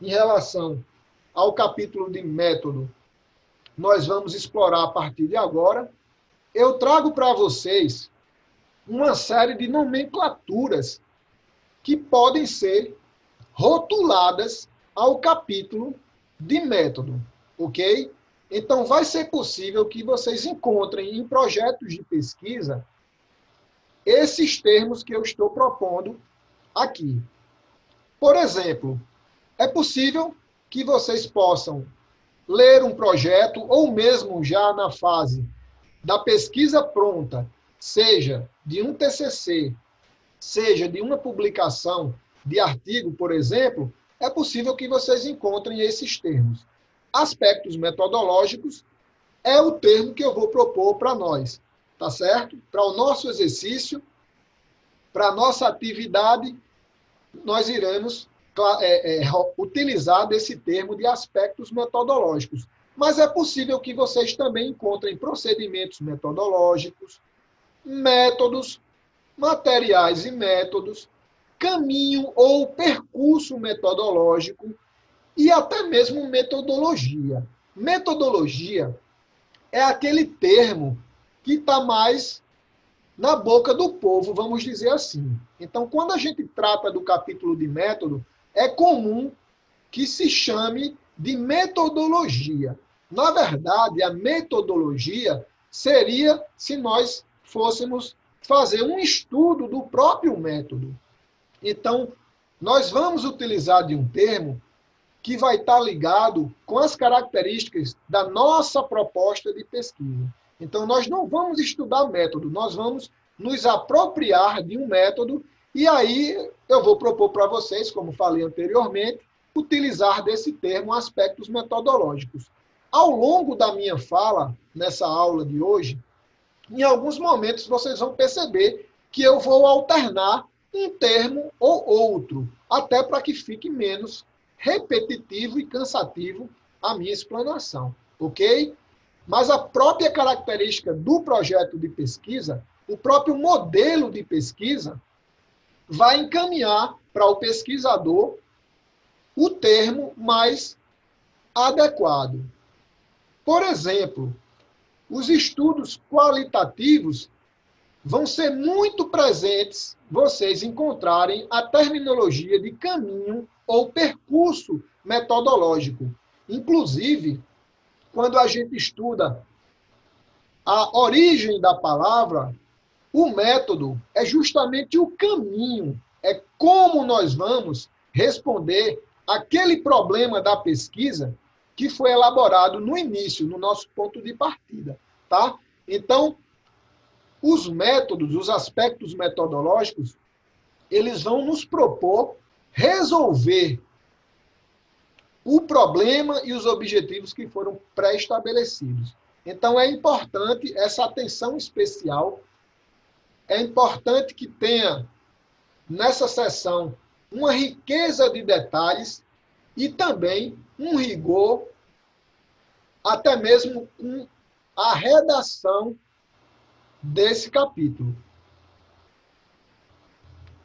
em relação ao capítulo de método, nós vamos explorar a partir de agora. Eu trago para vocês uma série de nomenclaturas que podem ser rotuladas ao capítulo de método, ok? Então, vai ser possível que vocês encontrem em projetos de pesquisa esses termos que eu estou propondo aqui. Por exemplo, é possível que vocês possam ler um projeto, ou mesmo já na fase da pesquisa pronta, seja de um TCC, seja de uma publicação de artigo, por exemplo, é possível que vocês encontrem esses termos. Aspectos metodológicos é o termo que eu vou propor para nós, tá certo? Para o nosso exercício, para a nossa atividade, nós iremos utilizar desse termo de aspectos metodológicos. Mas é possível que vocês também encontrem procedimentos metodológicos, métodos, materiais e métodos, caminho ou percurso metodológico e até mesmo metodologia. Metodologia é aquele termo que está mais na boca do povo, vamos dizer assim. Então, quando a gente trata do capítulo de método, é comum que se chame de metodologia. Na verdade, a metodologia seria se nós fôssemos fazer um estudo do próprio método. Então, nós vamos utilizar de um termo que vai estar ligado com as características da nossa proposta de pesquisa. Então, nós não vamos estudar método, nós vamos nos apropriar de um método e aí eu vou propor para vocês, como falei anteriormente, utilizar desse termo aspectos metodológicos. Ao longo da minha fala, nessa aula de hoje, em alguns momentos vocês vão perceber que eu vou alternar um termo ou outro, até para que fique menos repetitivo e cansativo a minha explanação, ok? Mas a própria característica do projeto de pesquisa, o próprio modelo de pesquisa, vai encaminhar para o pesquisador o termo mais adequado. Por exemplo, os estudos qualitativos vão ser muito presentes vocês encontrarem a terminologia de caminho ou percurso metodológico. Inclusive, quando a gente estuda a origem da palavra, o método é justamente o caminho, é como nós vamos responder aquele problema da pesquisa que foi elaborado no início, no nosso ponto de partida, tá? Então, os métodos, os aspectos metodológicos, eles vão nos propor resolver o problema e os objetivos que foram pré-estabelecidos. Então, é importante essa atenção especial, é importante que tenha, nessa sessão, uma riqueza de detalhes e também um rigor, até mesmo com a redação desse capítulo.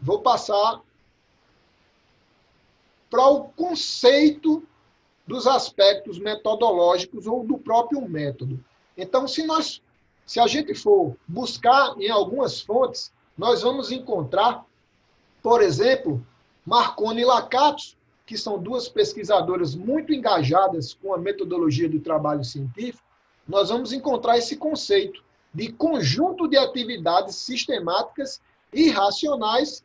Vou passar para o conceito dos aspectos metodológicos ou do próprio método. Então, se a gente for buscar em algumas fontes, nós vamos encontrar, por exemplo, Marconi e Lakatos, que são duas pesquisadoras muito engajadas com a metodologia do trabalho científico, nós vamos encontrar esse conceito de conjunto de atividades sistemáticas e racionais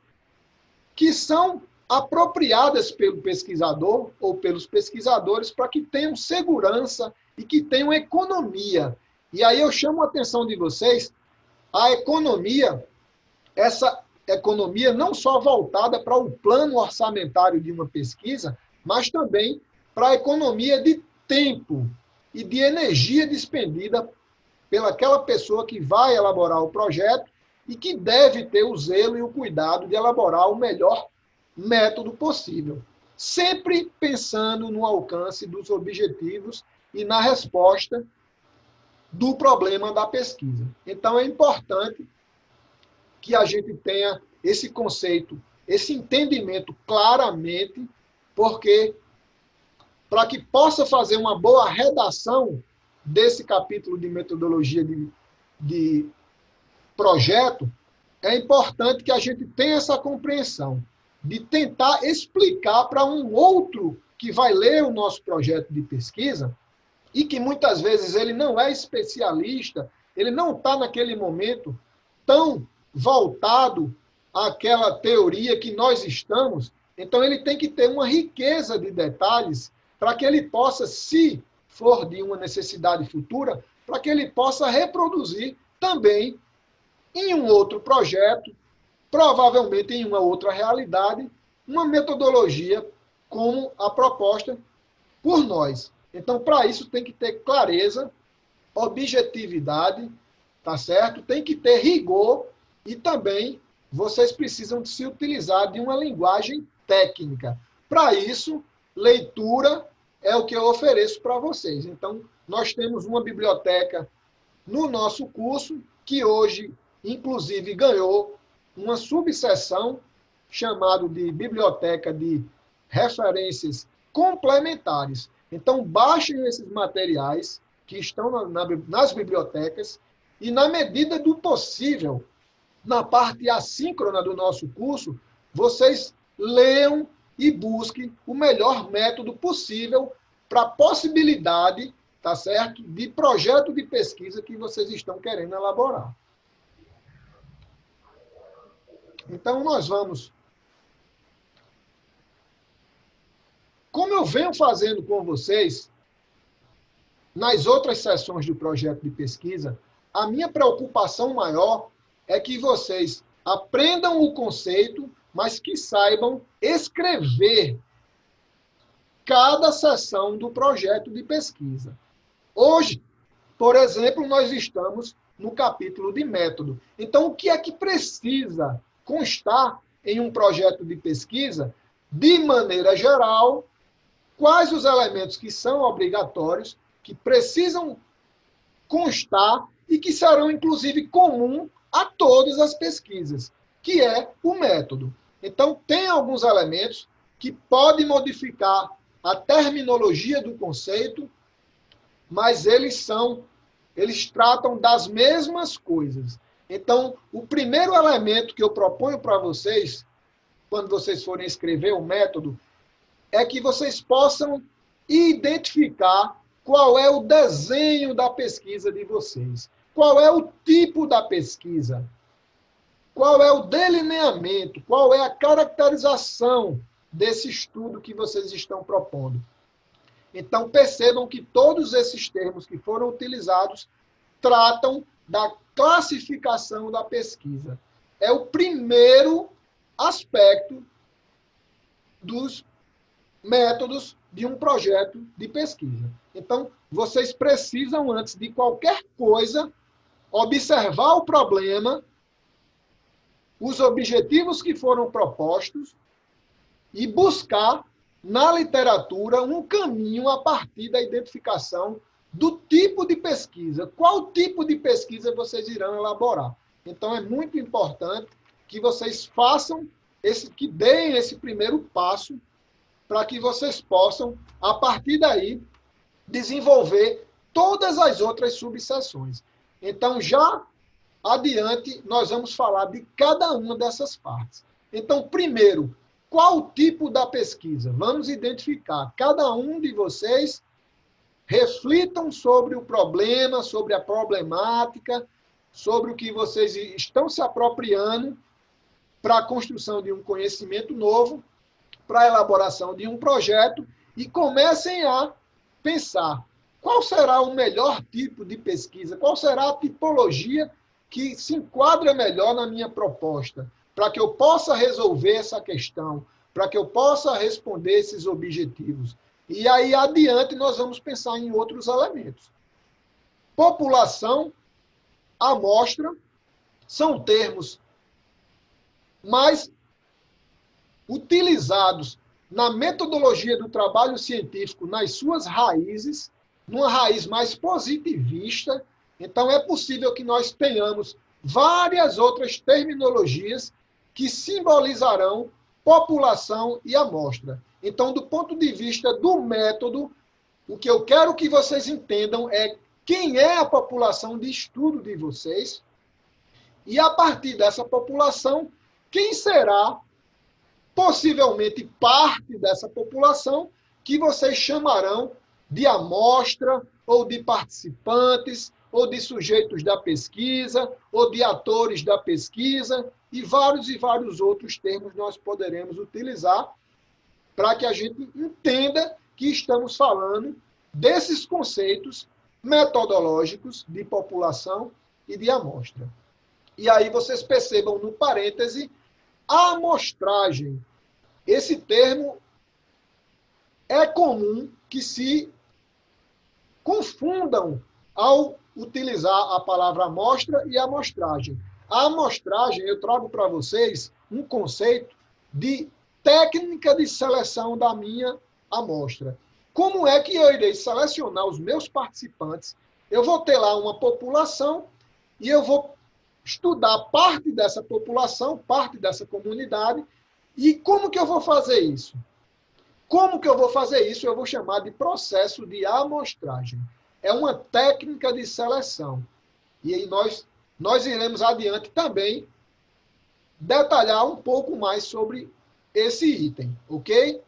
que são apropriadas pelo pesquisador ou pelos pesquisadores para que tenham segurança e que tenham economia. E aí eu chamo a atenção de vocês, a economia, essa economia não só voltada para o plano orçamentário de uma pesquisa, mas também para a economia de tempo e de energia despendida pelaquela pessoa que vai elaborar o projeto e que deve ter o zelo e o cuidado de elaborar o melhor método possível, sempre pensando no alcance dos objetivos e na resposta do problema da pesquisa. Então, é importante que a gente tenha esse conceito, esse entendimento claramente, porque para que possa fazer uma boa redação desse capítulo de metodologia de projeto, é importante que a gente tenha essa compreensão de tentar explicar para um outro que vai ler o nosso projeto de pesquisa e que muitas vezes ele não é especialista, ele não está naquele momento tão voltado àquela teoria que nós estamos, então ele tem que ter uma riqueza de detalhes para que ele possa, se for de uma necessidade futura, para que ele possa reproduzir também em um outro projeto, provavelmente em uma outra realidade, uma metodologia como a proposta por nós. Então, para isso, tem que ter clareza, objetividade, tá certo? Tem que ter rigor e também vocês precisam se utilizar de uma linguagem técnica. Para isso, leitura é o que eu ofereço para vocês. Então, nós temos uma biblioteca no nosso curso que hoje, inclusive, ganhou uma subseção chamada de Biblioteca de Referências Complementares. Então, baixem esses materiais que estão nas bibliotecas e, na medida do possível, na parte assíncrona do nosso curso, vocês leiam e busquem o melhor método possível para a possibilidade, tá certo, de projeto de pesquisa que vocês estão querendo elaborar. Então, nós vamos... Como eu venho fazendo com vocês, nas outras sessões do projeto de pesquisa, a minha preocupação maior é que vocês aprendam o conceito, mas que saibam escrever cada sessão do projeto de pesquisa. Hoje, por exemplo, nós estamos no capítulo de método. Então, o que é que precisa constar em um projeto de pesquisa? De maneira geral, quais os elementos que são obrigatórios, que precisam constar e que serão, inclusive, comum a todas as pesquisas, que é o método. Então, tem alguns elementos que podem modificar a terminologia do conceito, mas eles tratam das mesmas coisas. Então, o primeiro elemento que eu proponho para vocês, quando vocês forem escrever o método, é que vocês possam identificar qual é o desenho da pesquisa de vocês, qual é o tipo da pesquisa, qual é o delineamento, qual é a caracterização desse estudo que vocês estão propondo. Então, percebam que todos esses termos que foram utilizados tratam da classificação da pesquisa. É o primeiro aspecto dos métodos de um projeto de pesquisa. Então, vocês precisam, antes de qualquer coisa, observar o problema, os objetivos que foram propostos e buscar na literatura um caminho a partir da identificação do tipo de pesquisa. Qual tipo de pesquisa vocês irão elaborar? Então, é muito importante que vocês façam que deem esse primeiro passo para que vocês possam, a partir daí, desenvolver todas as outras subseções. Então, já adiante, nós vamos falar de cada uma dessas partes. Então, primeiro, qual o tipo da pesquisa? Vamos identificar. Cada um de vocês reflitam sobre o problema, sobre a problemática, sobre o que vocês estão se apropriando para a construção de um conhecimento novo, para a elaboração de um projeto, e comecem a pensar qual será o melhor tipo de pesquisa, qual será a tipologia que se enquadra melhor na minha proposta, para que eu possa resolver essa questão, para que eu possa responder esses objetivos. E aí, adiante, nós vamos pensar em outros elementos. População, amostra, são termos mais utilizados na metodologia do trabalho científico nas suas raízes, numa raiz mais positivista. Então, é possível que nós tenhamos várias outras terminologias que simbolizarão população e amostra. Então, do ponto de vista do método, o que eu quero que vocês entendam é quem é a população de estudo de vocês e, a partir dessa população, quem será possivelmente parte dessa população que vocês chamarão de amostra, ou de participantes, ou de sujeitos da pesquisa, ou de atores da pesquisa, e vários outros termos nós poderemos utilizar para que a gente entenda que estamos falando desses conceitos metodológicos de população e de amostra. E aí vocês percebam no parêntese a amostragem. Esse termo é comum que se confundam ao utilizar a palavra amostra e amostragem. A amostragem, eu trago para vocês um conceito de técnica de seleção da minha amostra. Como é que eu irei selecionar os meus participantes? Eu vou ter lá uma população e eu vou estudar parte dessa população, parte dessa comunidade. E como que eu vou fazer isso? Como que eu vou fazer isso? Eu vou chamar de processo de amostragem. É uma técnica de seleção. E aí nós iremos adiante também detalhar um pouco mais sobre esse item, ok?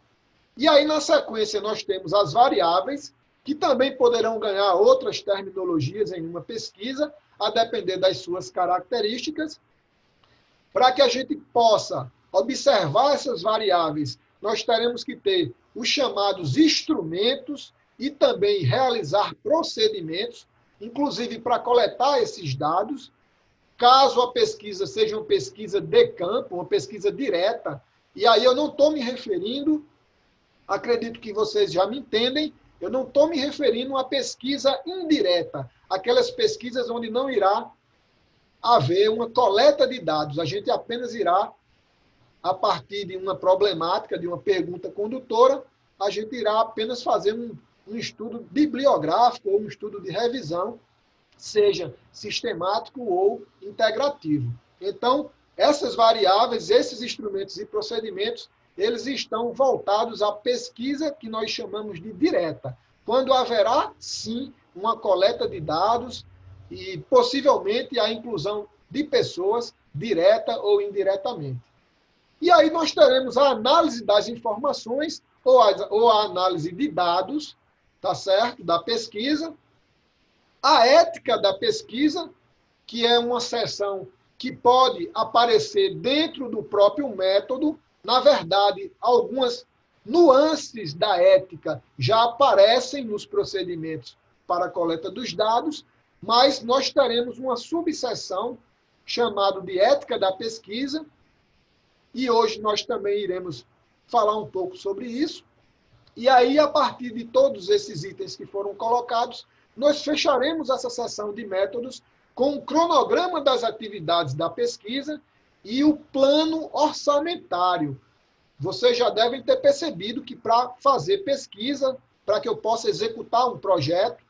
E aí, na sequência, nós temos as variáveis, que também poderão ganhar outras terminologias em uma pesquisa, a depender das suas características. Para que a gente possa observar essas variáveis, nós teremos que ter os chamados instrumentos e também realizar procedimentos, inclusive para coletar esses dados. Caso a pesquisa seja uma pesquisa de campo, uma pesquisa direta, e aí eu não estou me referindo, acredito que vocês já me entendem, eu não estou me referindo a uma pesquisa indireta, aquelas pesquisas onde não irá haver uma coleta de dados, a gente apenas irá, a partir de uma problemática, de uma pergunta condutora, a gente irá apenas fazer um estudo bibliográfico ou um estudo de revisão, seja sistemático ou integrativo. Então, essas variáveis, esses instrumentos e procedimentos, eles estão voltados à pesquisa que nós chamamos de direta, quando haverá, sim, uma coleta de dados e, possivelmente, a inclusão de pessoas, direta ou indiretamente. E aí nós teremos a análise das informações ou a análise de dados, tá certo? Da pesquisa, a ética da pesquisa, que é uma seção que pode aparecer dentro do próprio método. Na verdade, algumas nuances da ética já aparecem nos procedimentos para a coleta dos dados, mas nós teremos uma subseção chamada de ética da pesquisa, e hoje nós também iremos falar um pouco sobre isso. E aí, a partir de todos esses itens que foram colocados, nós fecharemos essa sessão de métodos com o cronograma das atividades da pesquisa e o plano orçamentário. Vocês já devem ter percebido que para fazer pesquisa, para que eu possa executar um projeto,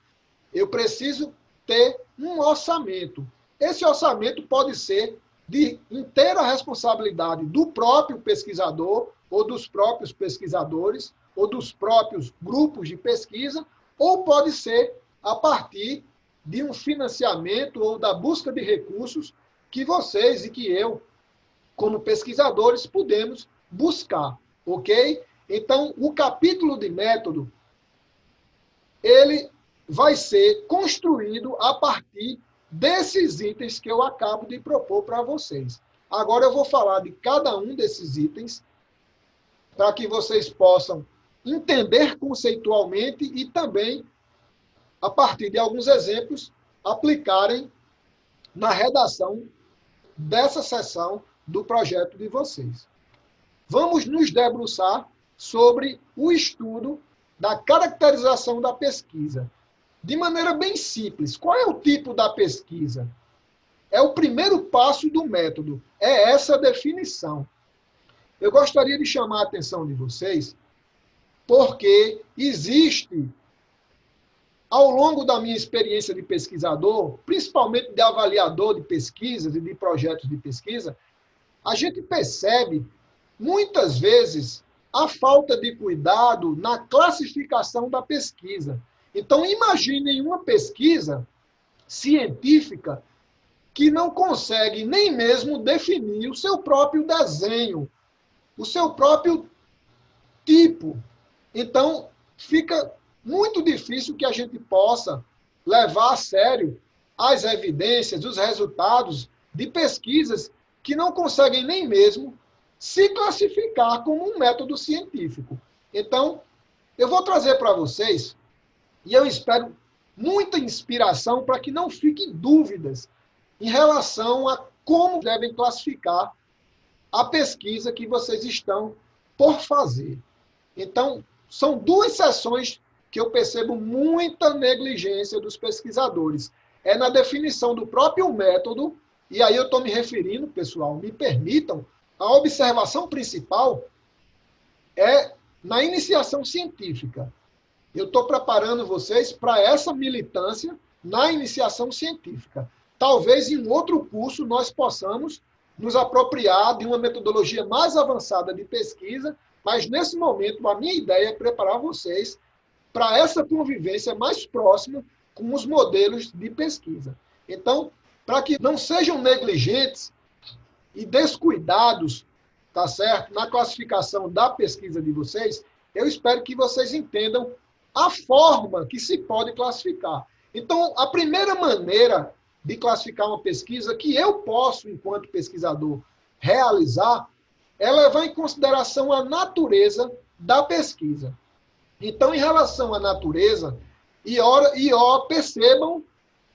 eu preciso ter um orçamento. Esse orçamento pode ser de inteira responsabilidade do próprio pesquisador, ou dos próprios pesquisadores, ou dos próprios grupos de pesquisa, ou pode ser a partir de um financiamento ou da busca de recursos que vocês e que eu, como pesquisadores, podemos buscar, ok? Então, o capítulo de método, ele vai ser construído a partir desses itens que eu acabo de propor para vocês. Agora eu vou falar de cada um desses itens para que vocês possam entender conceitualmente e também, a partir de alguns exemplos, aplicarem na redação dessa seção do projeto de vocês. Vamos nos debruçar sobre o estudo da caracterização da pesquisa. De maneira bem simples, qual é o tipo da pesquisa? É o primeiro passo do método, é essa definição. Eu gostaria de chamar a atenção de vocês, porque existe, ao longo da minha experiência de pesquisador, principalmente de avaliador de pesquisas e de projetos de pesquisa, a gente percebe, muitas vezes, a falta de cuidado na classificação da pesquisa. Então, imaginem uma pesquisa científica que não consegue nem mesmo definir o seu próprio desenho, o seu próprio tipo. Então, fica muito difícil que a gente possa levar a sério as evidências, os resultados de pesquisas que não conseguem nem mesmo se classificar como um método científico. Então, eu vou trazer para vocês, e eu espero muita inspiração para que não fiquem dúvidas em relação a como devem classificar a pesquisa que vocês estão por fazer. Então, são duas seções que eu percebo muita negligência dos pesquisadores. É na definição do próprio método, e aí eu estou me referindo, pessoal, me permitam, a observação principal é na iniciação científica. Eu estou preparando vocês para essa militância na iniciação científica. Talvez em outro curso nós possamos nos apropriar de uma metodologia mais avançada de pesquisa, mas nesse momento a minha ideia é preparar vocês para essa convivência mais próxima com os modelos de pesquisa. Então, para que não sejam negligentes e descuidados, tá certo, na classificação da pesquisa de vocês, eu espero que vocês entendam a forma que se pode classificar. Então, a primeira maneira de classificar uma pesquisa que eu posso, enquanto pesquisador, realizar é levar em consideração a natureza da pesquisa. Então, em relação à natureza, percebam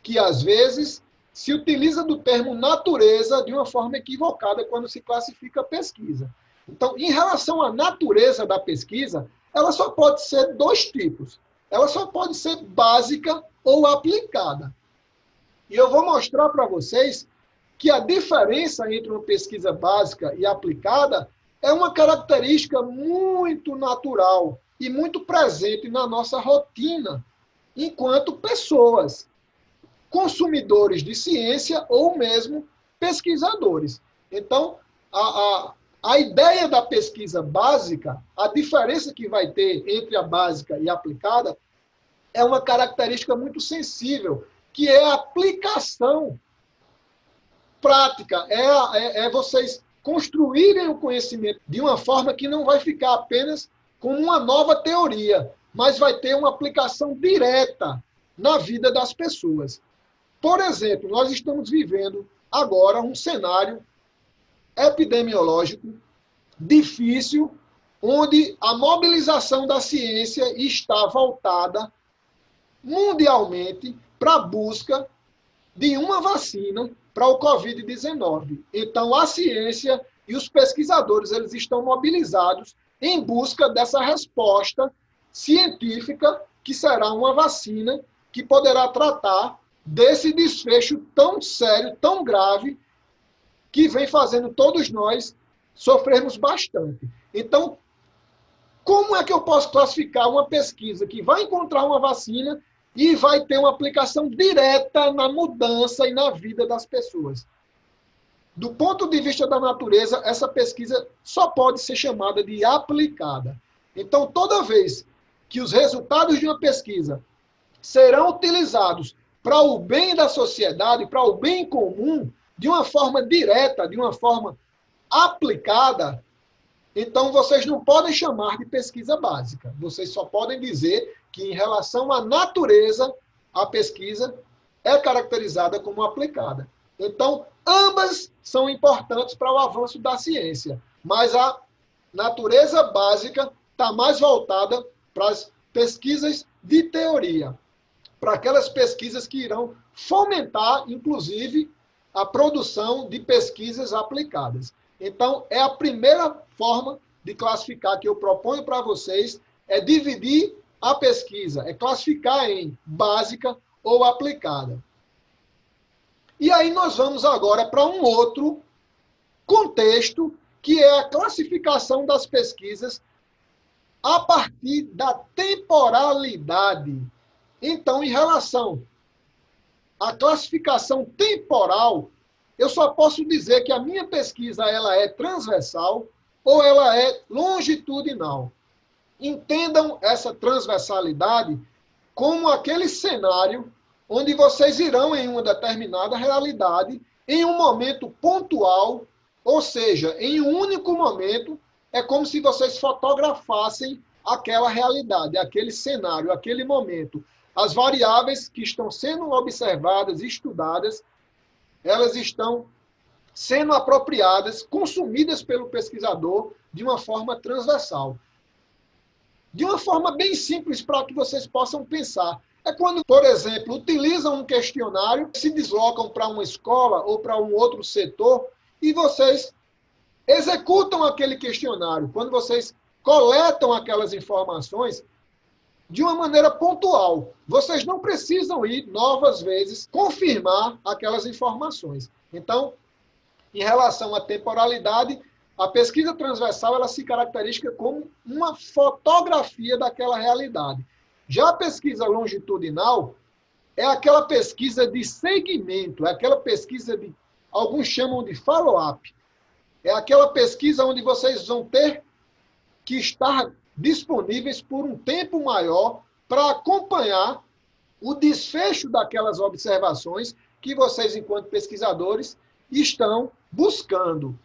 que, às vezes, se utiliza do termo natureza de uma forma equivocada quando se classifica a pesquisa. Então, em relação à natureza da pesquisa, ela só pode ser dois tipos. Ela só pode ser básica ou aplicada. E eu vou mostrar para vocês que a diferença entre uma pesquisa básica e aplicada é uma característica muito natural e muito presente na nossa rotina, enquanto pessoas, consumidores de ciência ou mesmo pesquisadores. Então, a ideia da pesquisa básica, a diferença que vai ter entre a básica e a aplicada, é uma característica muito sensível, que é a aplicação prática, é vocês construírem o conhecimento de uma forma que não vai ficar apenas como uma nova teoria, mas vai ter uma aplicação direta na vida das pessoas. Por exemplo, nós estamos vivendo agora um cenário epidemiológico difícil, onde a mobilização da ciência está voltada mundialmente para a busca de uma vacina para o Covid-19. Então, a ciência e os pesquisadores eles estão mobilizados em busca dessa resposta científica, que será uma vacina que poderá tratar desse desfecho tão sério, tão grave, que vem fazendo todos nós sofrermos bastante. Então, como é que eu posso classificar uma pesquisa que vai encontrar uma vacina e vai ter uma aplicação direta na mudança e na vida das pessoas? Do ponto de vista da natureza, essa pesquisa só pode ser chamada de aplicada. Então, toda vez que os resultados de uma pesquisa serão utilizados para o bem da sociedade, para o bem comum, de uma forma direta, de uma forma aplicada, então vocês não podem chamar de pesquisa básica. Vocês só podem dizer que, em relação à natureza, a pesquisa é caracterizada como aplicada. Então, ambas são importantes para o avanço da ciência, mas a natureza básica está mais voltada para as pesquisas de teoria, para aquelas pesquisas que irão fomentar, inclusive, a produção de pesquisas aplicadas. Então, é a primeira forma de classificar que eu proponho para vocês, é dividir a pesquisa, é classificar em básica ou aplicada. E aí nós vamos agora para um outro contexto, que é a classificação das pesquisas a partir da temporalidade. Então, em relação à classificação temporal, eu só posso dizer que a minha pesquisa ela é transversal, ou ela é longitudinal. Entendam essa transversalidade como aquele cenário onde vocês irão em uma determinada realidade, em um momento pontual, ou seja, em um único momento, é como se vocês fotografassem aquela realidade, aquele cenário, aquele momento. As variáveis que estão sendo observadas e estudadas, elas estão sendo apropriadas, consumidas pelo pesquisador de uma forma transversal. De uma forma bem simples para que vocês possam pensar. É quando, por exemplo, utilizam um questionário, se deslocam para uma escola ou para um outro setor e vocês executam aquele questionário. Quando vocês coletam aquelas informações de uma maneira pontual. Vocês não precisam ir novas vezes confirmar aquelas informações. Então, em relação à temporalidade, a pesquisa transversal ela se caracteriza como uma fotografia daquela realidade. Já a pesquisa longitudinal é aquela pesquisa de segmento, é aquela pesquisa de, alguns chamam de follow-up. É aquela pesquisa onde vocês vão ter que estar disponíveis por um tempo maior para acompanhar o desfecho daquelas observações que vocês, enquanto pesquisadores, estão buscando.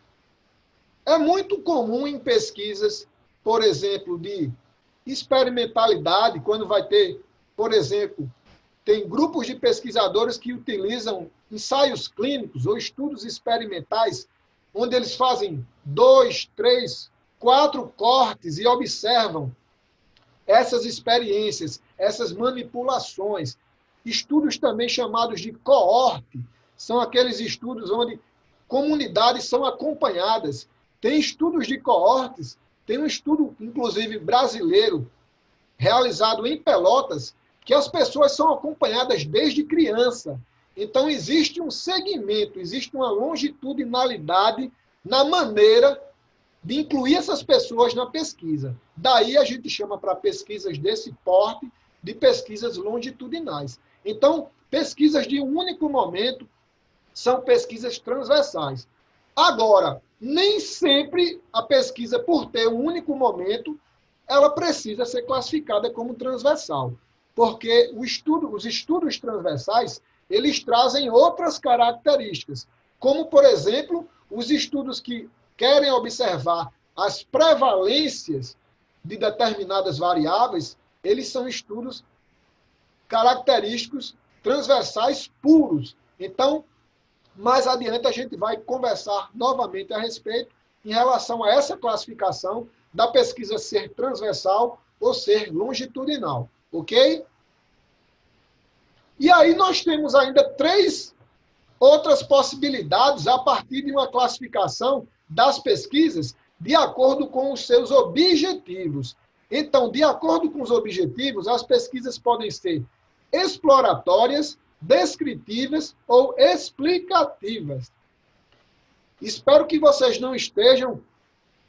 É muito comum em pesquisas, por exemplo, de experimentalidade, quando vai ter, por exemplo, tem grupos de pesquisadores que utilizam ensaios clínicos ou estudos experimentais, onde eles fazem 2, 3, 4 cortes e observam essas experiências, essas manipulações. Estudos também chamados de coorte, são aqueles estudos onde comunidades são acompanhadas. Tem estudos de coortes, tem um estudo, inclusive, brasileiro, realizado em Pelotas, que as pessoas são acompanhadas desde criança. Então, existe um segmento, existe uma longitudinalidade na maneira de incluir essas pessoas na pesquisa. Daí a gente chama para pesquisas desse porte de pesquisas longitudinais. Então, pesquisas de um único momento são pesquisas transversais. Agora, nem sempre a pesquisa, por ter um único momento, ela precisa ser classificada como transversal, porque os estudos transversais, eles trazem outras características, como, por exemplo, os estudos que querem observar as prevalências de determinadas variáveis, eles são estudos característicos transversais puros. Então, mais adiante a gente vai conversar novamente a respeito em relação a essa classificação da pesquisa ser transversal ou ser longitudinal, ok? E aí nós temos ainda 3 outras possibilidades a partir de uma classificação das pesquisas de acordo com os seus objetivos. Então, de acordo com os objetivos, as pesquisas podem ser exploratórias, descritivas ou explicativas. Espero que vocês não estejam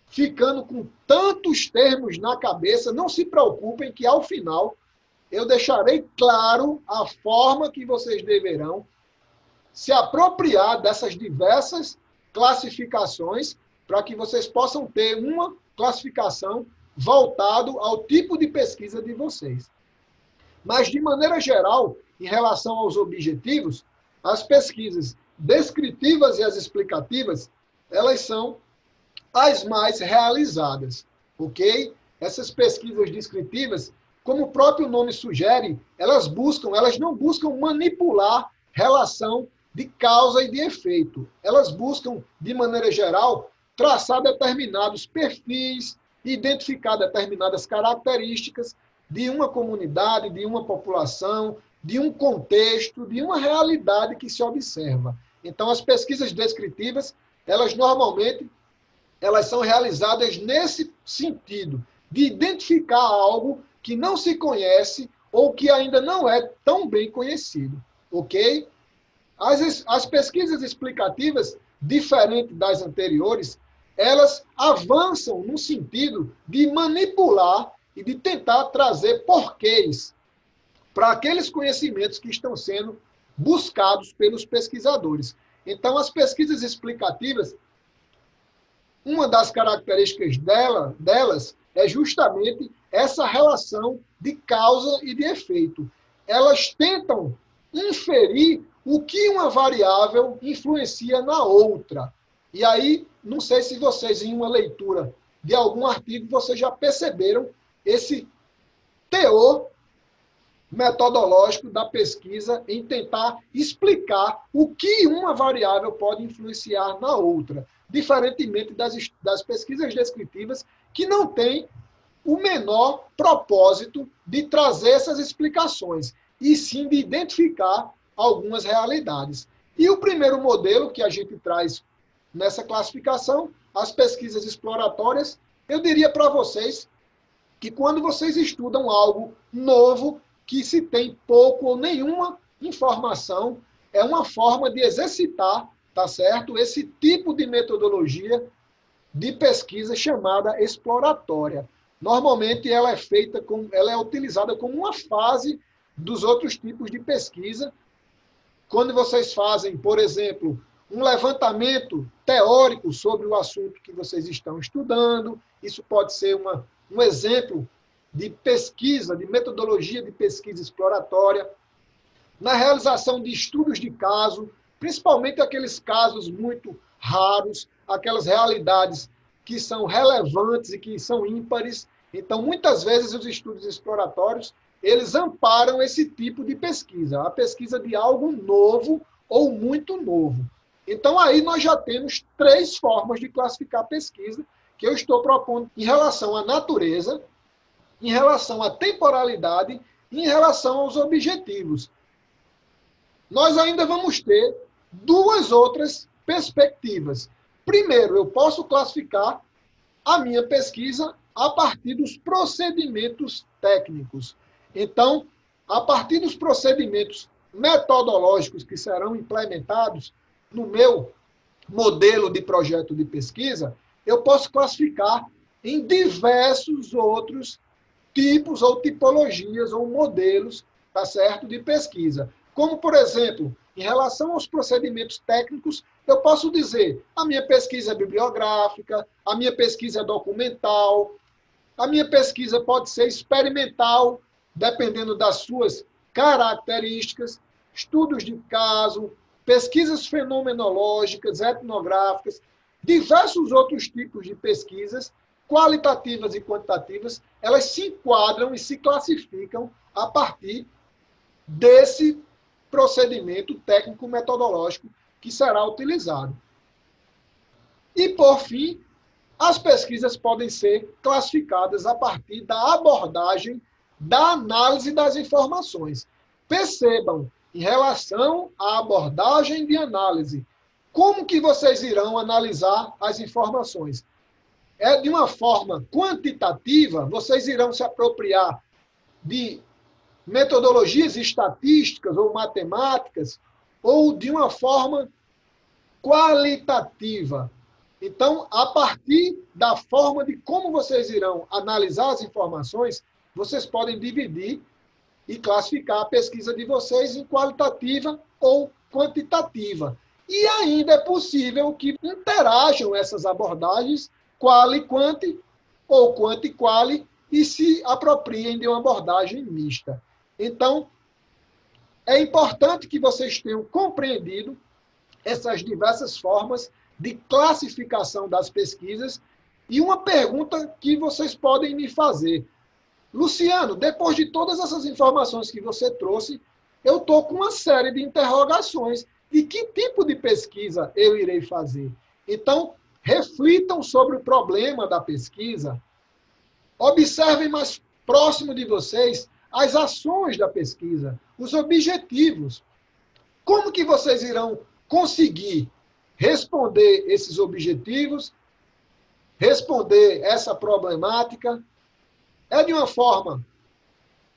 ficando com tantos termos na cabeça. Não se preocupem que, ao final, eu deixarei claro a forma que vocês deverão se apropriar dessas diversas classificações para que vocês possam ter uma classificação voltado ao tipo de pesquisa de vocês. Mas, de maneira geral, em relação aos objetivos, as pesquisas descritivas e as explicativas, elas são as mais realizadas, ok? Essas pesquisas descritivas, como o próprio nome sugere, elas não buscam manipular relação de causa e de efeito. Elas buscam, de maneira geral, traçar determinados perfis, identificar determinadas características de uma comunidade, de uma população, de um contexto, de uma realidade que se observa. Então, as pesquisas descritivas, elas normalmente elas são realizadas nesse sentido, de identificar algo que não se conhece ou que ainda não é tão bem conhecido, ok? As pesquisas explicativas, diferente das anteriores, elas avançam no sentido de manipular e de tentar trazer porquês para aqueles conhecimentos que estão sendo buscados pelos pesquisadores. Então, as pesquisas explicativas, uma das características delas é justamente essa relação de causa e de efeito. Elas tentam inferir o que uma variável influencia na outra. E aí, não sei se vocês, em uma leitura de algum artigo, vocês já perceberam esse teor metodológico da pesquisa em tentar explicar o que uma variável pode influenciar na outra, diferentemente das pesquisas descritivas, que não têm o menor propósito de trazer essas explicações, e sim de identificar algumas realidades. E o primeiro modelo que a gente traz nessa classificação, as pesquisas exploratórias, eu diria para vocês que quando vocês estudam algo novo, que se tem pouco ou nenhuma informação, é uma forma de exercitar, tá certo? Esse tipo de metodologia de pesquisa chamada exploratória. Normalmente ela é feita ela é utilizada como uma fase dos outros tipos de pesquisa. Quando vocês fazem, por exemplo, um levantamento teórico sobre o assunto que vocês estão estudando, isso pode ser um exemplo de pesquisa, de metodologia de pesquisa exploratória. Na realização de estudos de caso, principalmente aqueles casos muito raros, aquelas realidades que são relevantes e que são ímpares. Então, muitas vezes, os estudos exploratórios, eles amparam esse tipo de pesquisa, a pesquisa de algo novo ou muito novo. Então, aí nós já temos 3 formas de classificar a pesquisa que eu estou propondo em relação à natureza, em relação à temporalidade e em relação aos objetivos. Nós ainda vamos ter 2 outras perspectivas. Primeiro, eu posso classificar a minha pesquisa a partir dos procedimentos técnicos. Então, a partir dos procedimentos metodológicos que serão implementados no meu modelo de projeto de pesquisa, eu posso classificar em diversos outros tipos ou tipologias ou modelos, tá certo, de pesquisa. Como, por exemplo, em relação aos procedimentos técnicos, eu posso dizer a minha pesquisa é bibliográfica, a minha pesquisa é documental, a minha pesquisa pode ser experimental, dependendo das suas características, estudos de caso, pesquisas fenomenológicas, etnográficas, diversos outros tipos de pesquisas, qualitativas e quantitativas, elas se enquadram e se classificam a partir desse procedimento técnico-metodológico que será utilizado. E, por fim, as pesquisas podem ser classificadas a partir da abordagem da análise das informações. Percebam, em relação à abordagem de análise, como que vocês irão analisar as informações? É de uma forma quantitativa, vocês irão se apropriar de metodologias estatísticas ou matemáticas, ou de uma forma qualitativa. Então, a partir da forma de como vocês irão analisar as informações, vocês podem dividir e classificar a pesquisa de vocês em qualitativa ou quantitativa. E ainda é possível que interajam essas abordagens, quali-quanti ou quanti-quali, e se apropriem de uma abordagem mista. Então, é importante que vocês tenham compreendido essas diversas formas de classificação das pesquisas. E uma pergunta que vocês podem me fazer: Luciano, depois de todas essas informações que você trouxe, eu estou com uma série de interrogações de que tipo de pesquisa eu irei fazer. Então, reflitam sobre o problema da pesquisa, observem mais próximo de vocês as ações da pesquisa, os objetivos. Como que vocês irão conseguir responder esses objetivos, responder essa problemática? É de uma forma,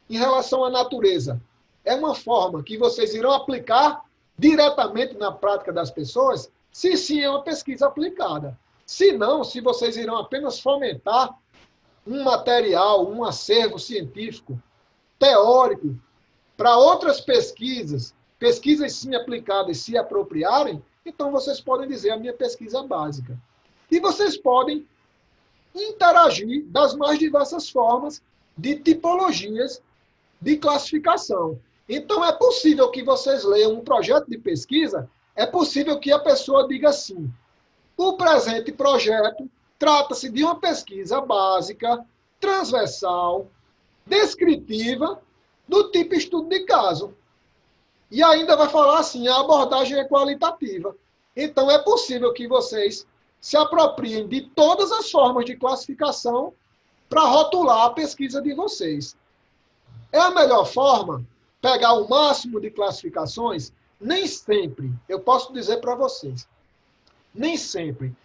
em relação à natureza, é uma forma que vocês irão aplicar diretamente na prática das pessoas? Se sim, é uma pesquisa aplicada. Se não, se vocês irão apenas fomentar um material, um acervo científico, teórico, para outras pesquisas, pesquisas sim aplicadas se apropriarem, então vocês podem dizer a minha pesquisa básica. E vocês podem interagir das mais diversas formas de tipologias de classificação. Então, é possível que vocês leiam um projeto de pesquisa, é possível que a pessoa diga assim: o presente projeto trata-se de uma pesquisa básica, transversal, descritiva, do tipo estudo de caso. E ainda vai falar assim: a abordagem é qualitativa. Então, é possível que vocês se apropriem de todas as formas de classificação para rotular a pesquisa de vocês. É a melhor forma pegar o máximo de classificações? Nem sempre. Eu posso dizer para vocês, nem sempre.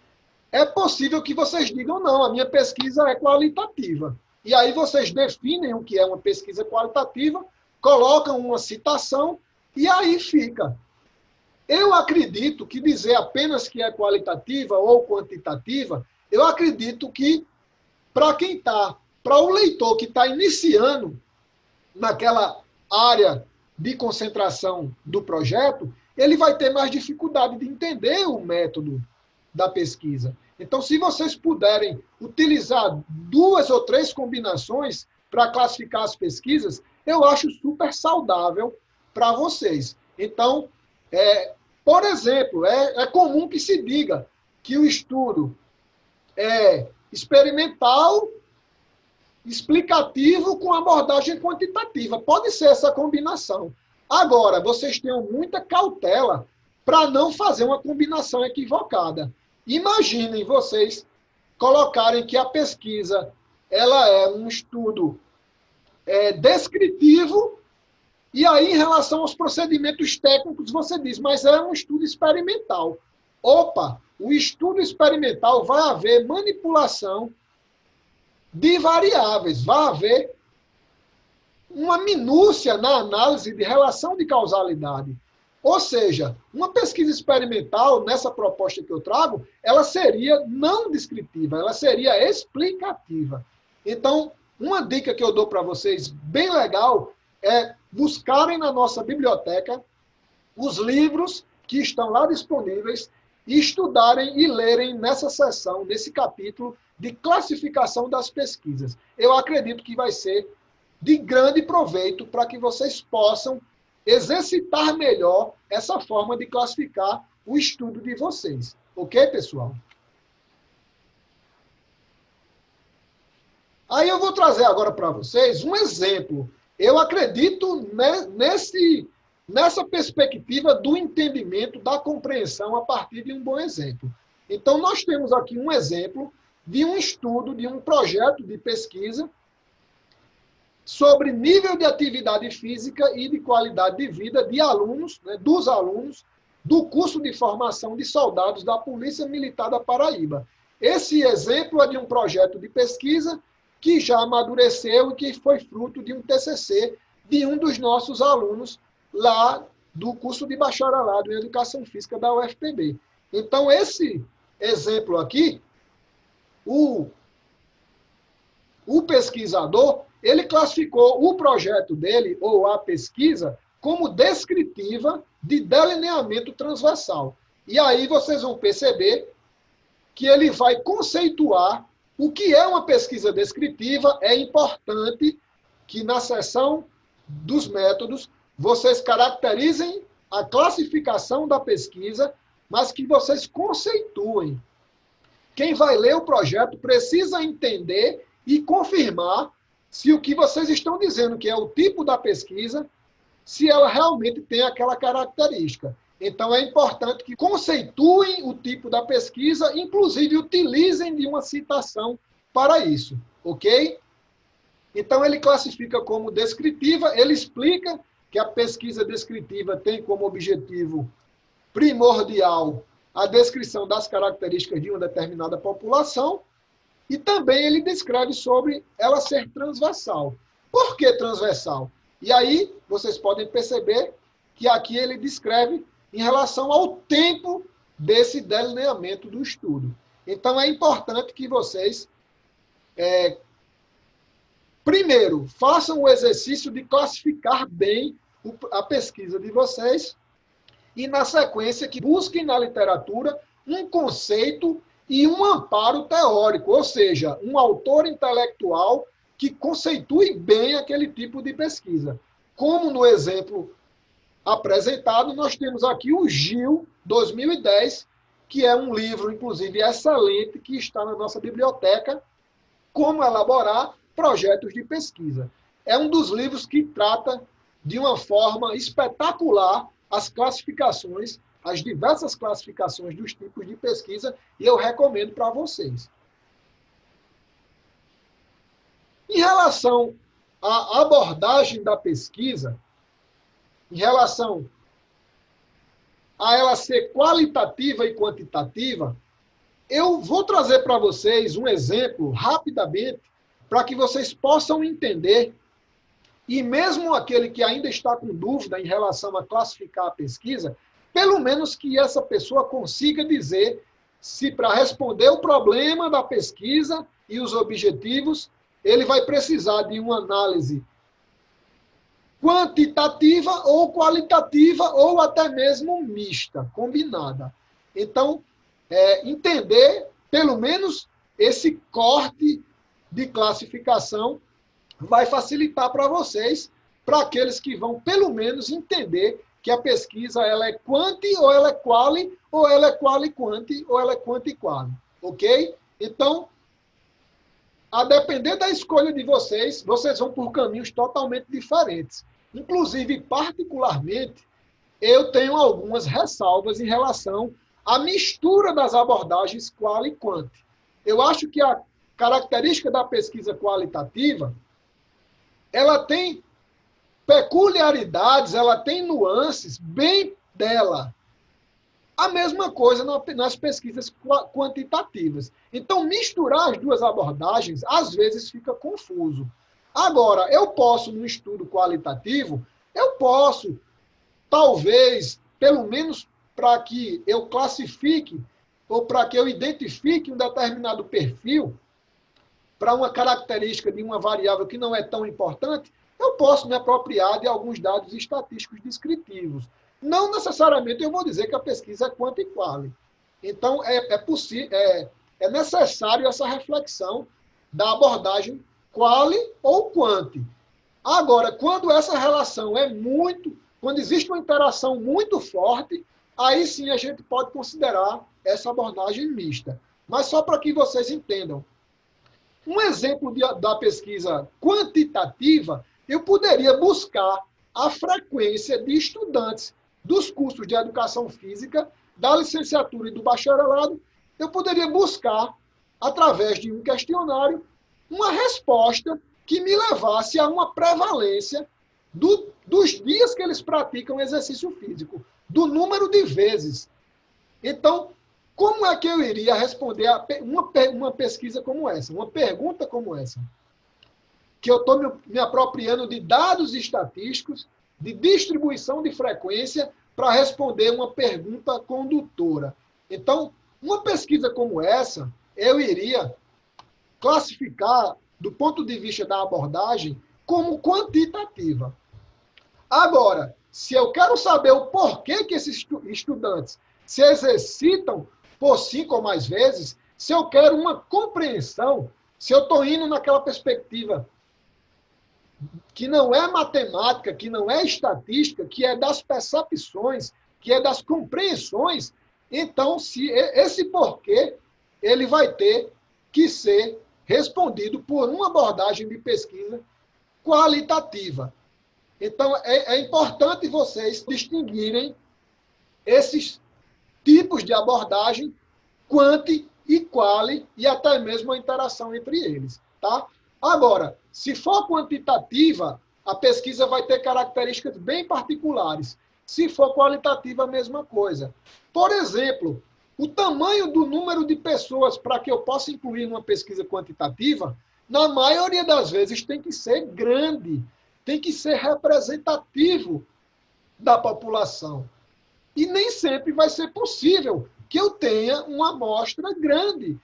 É possível que vocês digam: não, a minha pesquisa é qualitativa. E aí vocês definem o que é uma pesquisa qualitativa, colocam uma citação e aí fica. Eu acredito que dizer apenas que é qualitativa ou quantitativa, eu acredito que para quem está, para o leitor que está iniciando naquela área de concentração do projeto, ele vai ter mais dificuldade de entender o método da pesquisa. Então, se vocês puderem utilizar 2 ou 3 combinações para classificar as pesquisas, eu acho super saudável para vocês. Então, por exemplo, é comum que se diga que o estudo é experimental, explicativo com abordagem quantitativa. Pode ser essa combinação. Agora, vocês tenham muita cautela para não fazer uma combinação equivocada. Imaginem vocês colocarem que a pesquisa ela é um estudo descritivo, e aí, em relação aos procedimentos técnicos, você diz: mas é um estudo experimental. Opa, o estudo experimental vai haver manipulação de variáveis, vai haver uma minúcia na análise de relação de causalidade. Ou seja, uma pesquisa experimental, nessa proposta que eu trago, ela seria não descritiva, ela seria explicativa. Então, uma dica que eu dou para vocês, bem legal, é buscarem na nossa biblioteca os livros que estão lá disponíveis e estudarem e lerem nessa seção, nesse capítulo de classificação das pesquisas. Eu acredito que vai ser de grande proveito para que vocês possam exercitar melhor essa forma de classificar o estudo de vocês. Ok, pessoal? Aí eu vou trazer agora para vocês um exemplo. Eu acredito nessa perspectiva do entendimento, da compreensão a partir de um bom exemplo. Então, nós temos aqui um exemplo de um estudo, de um projeto de pesquisa sobre nível de atividade física e de qualidade de vida de alunos, dos alunos do curso de formação de soldados da Polícia Militar da Paraíba. Esse exemplo é de um projeto de pesquisa que já amadureceu e que foi fruto de um TCC de um dos nossos alunos lá do curso de bacharelado em Educação Física da UFPB. Então, esse exemplo aqui, o pesquisador, ele classificou o projeto dele, ou a pesquisa, como descritiva de delineamento transversal. E aí vocês vão perceber que ele vai conceituar o que é uma pesquisa descritiva. É importante que na seção dos métodos vocês caracterizem a classificação da pesquisa, mas que vocês conceituem. Quem vai ler o projeto precisa entender e confirmar se o que vocês estão dizendo, que é o tipo da pesquisa, se ela realmente tem aquela característica. Então, é importante que conceituem o tipo da pesquisa, inclusive utilizem de uma citação para isso, ok? Então, ele classifica como descritiva, ele explica que a pesquisa descritiva tem como objetivo primordial a descrição das características de uma determinada população, e também ele descreve sobre ela ser transversal. Por que transversal? E aí vocês podem perceber que aqui ele descreve em relação ao tempo desse delineamento do estudo. Então é importante que vocês, primeiro, façam o exercício de classificar bem a pesquisa de vocês e, na sequência, que busquem na literatura um conceito e um amparo teórico, ou seja, um autor intelectual que conceitue bem aquele tipo de pesquisa. Como no exemplo apresentado, nós temos aqui o GIL 2010, que é um livro, inclusive, excelente, que está na nossa biblioteca, Como Elaborar Projetos de Pesquisa. É um dos livros que trata de uma forma espetacular as classificações, as diversas classificações dos tipos de pesquisa, e eu recomendo para vocês. Em relação à abordagem da pesquisa, em relação a ela ser qualitativa e quantitativa, eu vou trazer para vocês um exemplo rapidamente para que vocês possam entender, e mesmo aquele que ainda está com dúvida em relação a classificar a pesquisa, pelo menos que essa pessoa consiga dizer se para responder o problema da pesquisa e os objetivos, ele vai precisar de uma análise quantitativa ou qualitativa, ou até mesmo mista, combinada. Então, entender, pelo menos, esse corte de classificação vai facilitar para vocês, para aqueles que vão, pelo menos, entender que a pesquisa ela é quanti, ou ela é quali, ou ela é quali-quanti, ou ela é quanti-quali. Ok? Então, a depender da escolha de vocês, vocês vão por caminhos totalmente diferentes. Inclusive, particularmente, eu tenho algumas ressalvas em relação à mistura das abordagens qual e quant. Eu acho que a característica da pesquisa qualitativa, ela tem peculiaridades, ela tem nuances bem dela. A mesma coisa nas pesquisas quantitativas. Então, misturar as duas abordagens, às vezes, fica confuso. Agora, eu posso, no estudo qualitativo, eu posso, talvez, pelo menos para que eu classifique, ou para que eu identifique um determinado perfil, para uma característica de uma variável que não é tão importante, eu posso me apropriar de alguns dados estatísticos descritivos. Não necessariamente eu vou dizer que a pesquisa é quanti e quali. Então, é necessário essa reflexão da abordagem quali ou quanti. Agora, quando essa relação quando existe uma interação muito forte, aí sim a gente pode considerar essa abordagem mista. Mas só para que vocês entendam, um exemplo da pesquisa quantitativa, eu poderia buscar a frequência de estudantes dos cursos de educação física, da licenciatura e do bacharelado. Eu poderia buscar, através de um questionário, uma resposta que me levasse a uma prevalência dos dias que eles praticam exercício físico, do número de vezes. Então, como é que eu iria responder a uma pesquisa como essa, uma pergunta como essa? Que eu estou me apropriando de dados estatísticos, de distribuição de frequência, para responder uma pergunta condutora. Então, uma pesquisa como essa, eu iria classificar, do ponto de vista da abordagem, como quantitativa. Agora, se eu quero saber o porquê que esses estudantes se exercitam por 5 ou mais vezes, se eu quero uma compreensão, se eu estou indo naquela perspectiva que não é matemática, que não é estatística, que é das percepções, que é das compreensões, então se esse porquê ele vai ter que ser respondido por uma abordagem de pesquisa qualitativa. Então, é importante vocês distinguirem esses tipos de abordagem, quanti e quali, e até mesmo a interação entre eles. Tá? Agora, se for quantitativa, a pesquisa vai ter características bem particulares. Se for qualitativa, a mesma coisa. Por exemplo, o tamanho do número de pessoas para que eu possa incluir numa pesquisa quantitativa, na maioria das vezes tem que ser grande, tem que ser representativo da população. E nem sempre vai ser possível que eu tenha uma amostra grande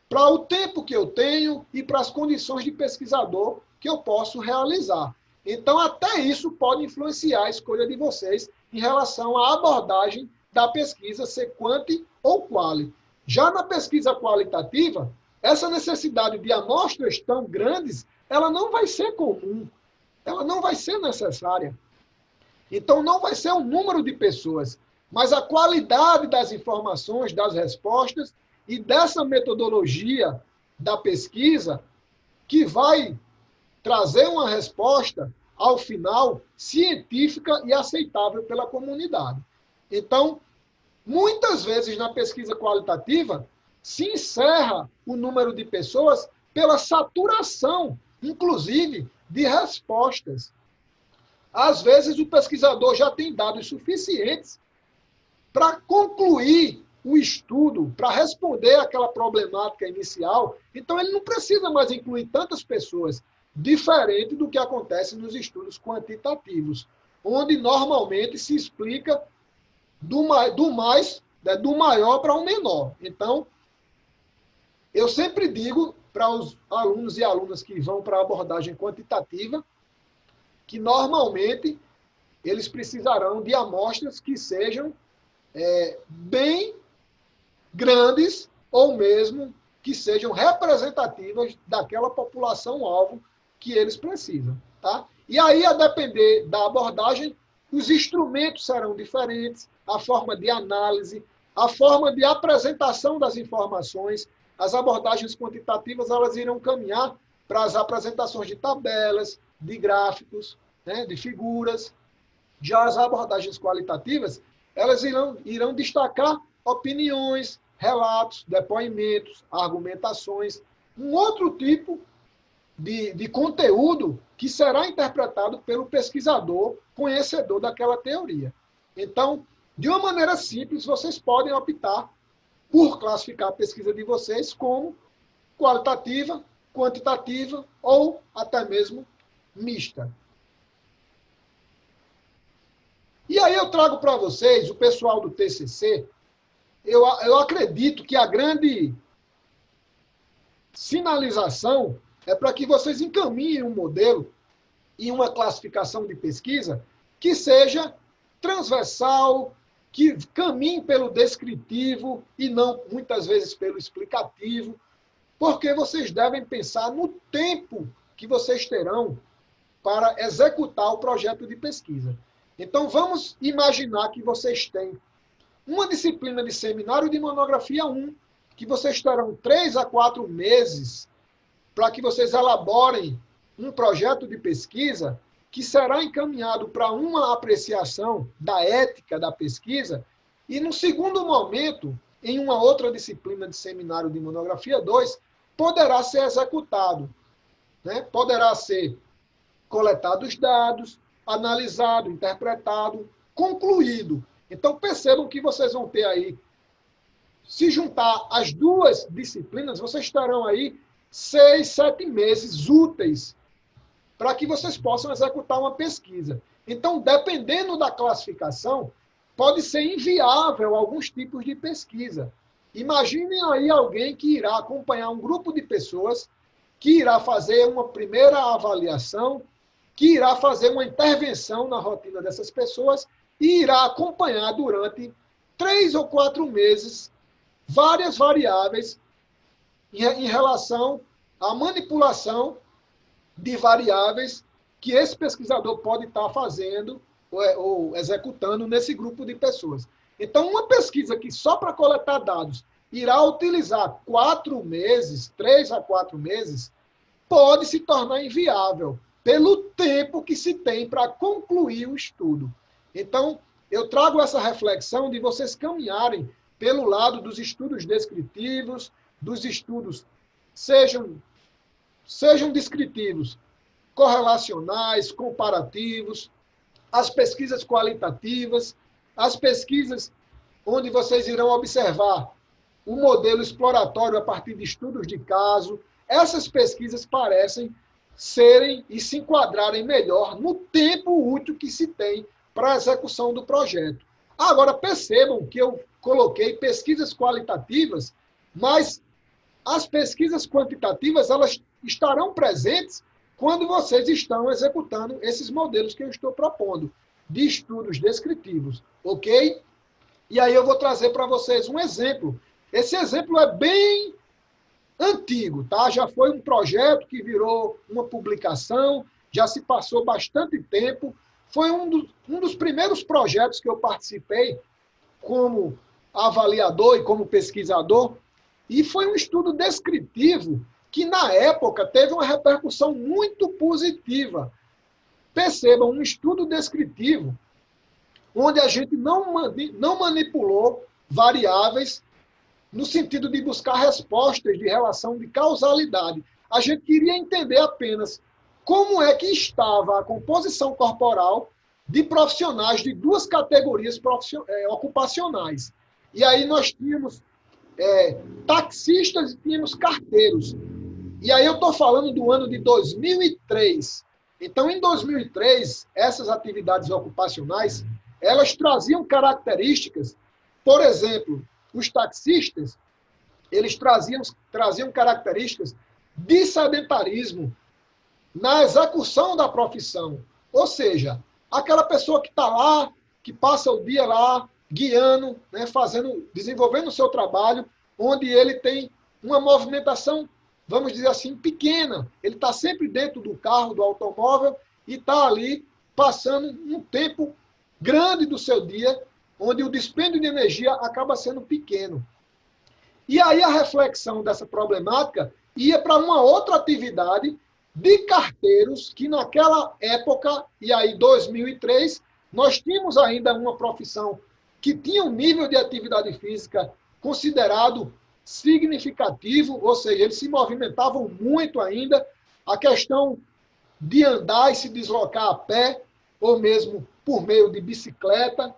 para o tempo que eu tenho e para as condições de pesquisador que eu posso realizar. Então, até isso pode influenciar a escolha de vocês em relação à abordagem da pesquisa, ser quanti ou quali. Já na pesquisa qualitativa, essa necessidade de amostras tão grandes, ela não vai ser comum, ela não vai ser necessária. Então, não vai ser o número de pessoas, mas a qualidade das informações, das respostas e dessa metodologia da pesquisa que vai trazer uma resposta, ao final, científica e aceitável pela comunidade. Então, muitas vezes na pesquisa qualitativa, se encerra o número de pessoas pela saturação, inclusive, de respostas. Às vezes, o pesquisador já tem dados suficientes para concluir o estudo, para responder àquela problemática inicial. Então, ele não precisa mais incluir tantas pessoas, diferente do que acontece nos estudos quantitativos, onde normalmente se explica do maior para o menor. Então, eu sempre digo para os alunos e alunas que vão para a abordagem quantitativa que normalmente eles precisarão de amostras que sejam bem grandes ou mesmo que sejam representativas daquela população-alvo que eles precisam. Tá? E aí, a depender da abordagem, os instrumentos serão diferentes, a forma de análise, a forma de apresentação das informações. As abordagens quantitativas elas irão caminhar para as apresentações de tabelas, de gráficos, né, de figuras. Já as abordagens qualitativas, elas irão destacar opiniões, relatos, depoimentos, argumentações, um outro tipo de conteúdo que será interpretado pelo pesquisador conhecedor daquela teoria. Então, de uma maneira simples, vocês podem optar por classificar a pesquisa de vocês como qualitativa, quantitativa ou até mesmo mista. E aí eu trago para vocês, o pessoal do TCC, eu acredito que a grande sinalização é para que vocês encaminhem um modelo e uma classificação de pesquisa que seja transversal, que caminhe pelo descritivo e não, muitas vezes, pelo explicativo, porque vocês devem pensar no tempo que vocês terão para executar o projeto de pesquisa. Então, vamos imaginar que vocês têm uma disciplina de seminário de monografia 1, que vocês terão 3 a 4 meses para que vocês elaborem um projeto de pesquisa que será encaminhado para uma apreciação da ética da pesquisa e, no segundo momento, em uma outra disciplina de seminário de monografia 2, poderá ser executado. Né? Poderá ser coletado os dados, analisado, interpretado, concluído. Então, percebam que vocês vão ter aí, se juntar as duas disciplinas, vocês terão aí 6, 7 meses úteis para que vocês possam executar uma pesquisa. Então, dependendo da classificação, pode ser inviável alguns tipos de pesquisa. Imaginem aí alguém que irá acompanhar um grupo de pessoas, que irá fazer uma primeira avaliação, que irá fazer uma intervenção na rotina dessas pessoas e irá acompanhar durante 3 ou 4 meses várias variáveis em relação à manipulação de variáveis que esse pesquisador pode estar fazendo ou executando nesse grupo de pessoas. Então, uma pesquisa que só para coletar dados irá utilizar 4 meses, 3 a 4 meses, pode se tornar inviável pelo tempo que se tem para concluir o estudo. Então, eu trago essa reflexão de vocês caminharem pelo lado dos estudos descritivos, dos estudos sejam descritivos, correlacionais, comparativos, as pesquisas qualitativas, as pesquisas onde vocês irão observar o modelo exploratório a partir de estudos de caso. Essas pesquisas parecem serem e se enquadrarem melhor no tempo útil que se tem para a execução do projeto. Agora, percebam que eu coloquei pesquisas qualitativas, mas as pesquisas quantitativas elas estarão presentes quando vocês estão executando esses modelos que eu estou propondo, de estudos descritivos, ok? E aí eu vou trazer para vocês um exemplo Esse exemplo é bem antigo, tá? Já foi um projeto que virou uma publicação, já se passou bastante tempo. Foi um dos primeiros projetos que eu participei como avaliador e como pesquisador, e foi um estudo descritivo que, na época, teve uma repercussão muito positiva. Percebam, um estudo descritivo onde a gente não manipulou variáveis no sentido de buscar respostas de relação de causalidade. A gente queria entender apenas como é que estava a composição corporal de profissionais de duas categorias ocupacionais. E aí nós tínhamos taxistas e tínhamos carteiros. E aí eu estou falando do ano de 2003. Então, em 2003, essas atividades ocupacionais, elas traziam características, por exemplo, os taxistas, eles traziam características de sedentarismo na execução da profissão. Ou seja, aquela pessoa que está lá, que passa o dia lá, guiando, né, desenvolvendo o seu trabalho, onde ele tem uma movimentação, vamos dizer assim, pequena. Ele está sempre dentro do carro, do automóvel, e está ali passando um tempo grande do seu dia, onde o dispêndio de energia acaba sendo pequeno. E aí a reflexão dessa problemática ia para uma outra atividade de carteiros, que naquela época, e aí 2003, nós tínhamos ainda uma profissão que tinha um nível de atividade física considerado significativo, ou seja, eles se movimentavam muito ainda. A questão de andar e se deslocar a pé, ou mesmo por meio de bicicleta.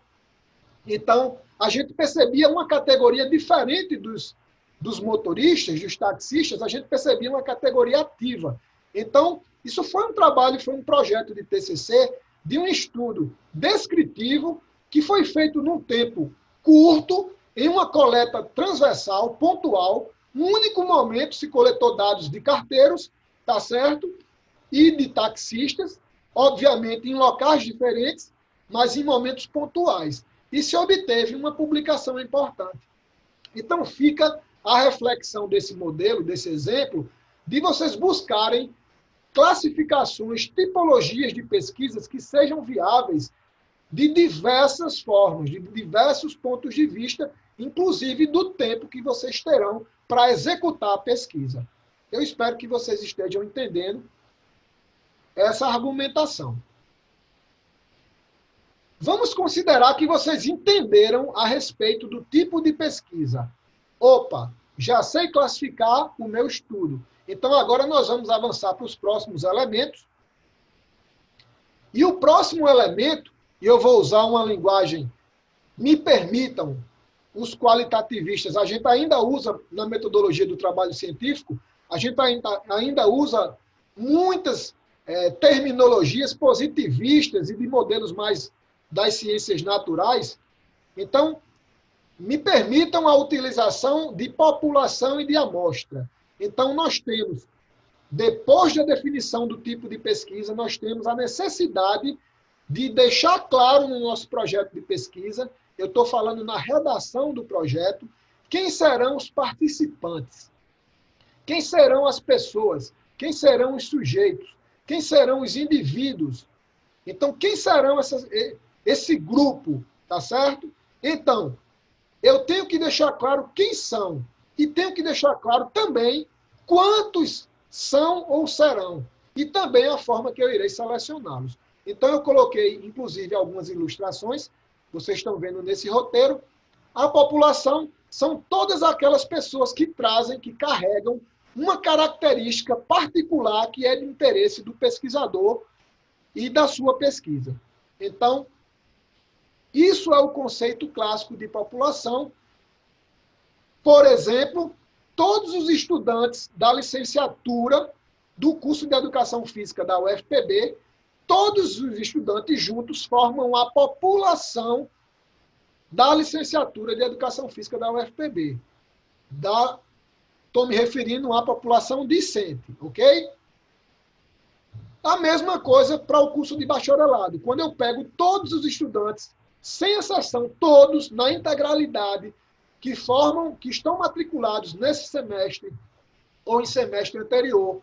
Então, a gente percebia uma categoria diferente dos motoristas, dos taxistas, a gente percebia uma categoria ativa. Então, isso foi um trabalho, foi um projeto de TCC, de um estudo descritivo, que foi feito num tempo curto, em uma coleta transversal, pontual. Num único momento se coletou dados de carteiros, tá certo? E de taxistas, obviamente em locais diferentes, mas em momentos pontuais. E se obteve uma publicação importante. Então fica a reflexão desse modelo, desse exemplo, de vocês buscarem classificações, tipologias de pesquisas que sejam viáveis de diversas formas, de diversos pontos de vista, inclusive do tempo que vocês terão para executar a pesquisa. Eu espero que vocês estejam entendendo essa argumentação. Vamos considerar que vocês entenderam a respeito do tipo de pesquisa. Opa, já sei classificar o meu estudo. Então, agora nós vamos avançar para os próximos elementos. E o próximo elemento, e eu vou usar uma linguagem, me permitam, os qualitativistas, a gente ainda usa, na metodologia do trabalho científico, a gente ainda usa muitas terminologias positivistas e de modelos mais das ciências naturais. Então, me permitam a utilização de população e de amostra. Então, nós temos, depois da definição do tipo de pesquisa, nós temos a necessidade de deixar claro no nosso projeto de pesquisa, eu estou falando na redação do projeto, quem serão os participantes, quem serão as pessoas, quem serão os sujeitos, quem serão os indivíduos. Então, quem serão esse grupo, tá certo? Então, eu tenho que deixar claro quem são e tenho que deixar claro também quantos são ou serão e também a forma que eu irei selecioná-los. Então, eu coloquei, inclusive, algumas ilustrações, vocês estão vendo nesse roteiro. A população são todas aquelas pessoas que trazem, que carregam uma característica particular que é de interesse do pesquisador e da sua pesquisa. Então, isso é o conceito clássico de população. Por exemplo, todos os estudantes da licenciatura do curso de Educação Física da UFPB, todos os estudantes juntos formam a população da licenciatura de Educação Física da UFPB. Estou me referindo à população discente, ok? A mesma coisa para o curso de bacharelado. Quando eu pego todos os estudantes, sem exceção, todos, na integralidade, que estão matriculados nesse semestre ou em semestre anterior,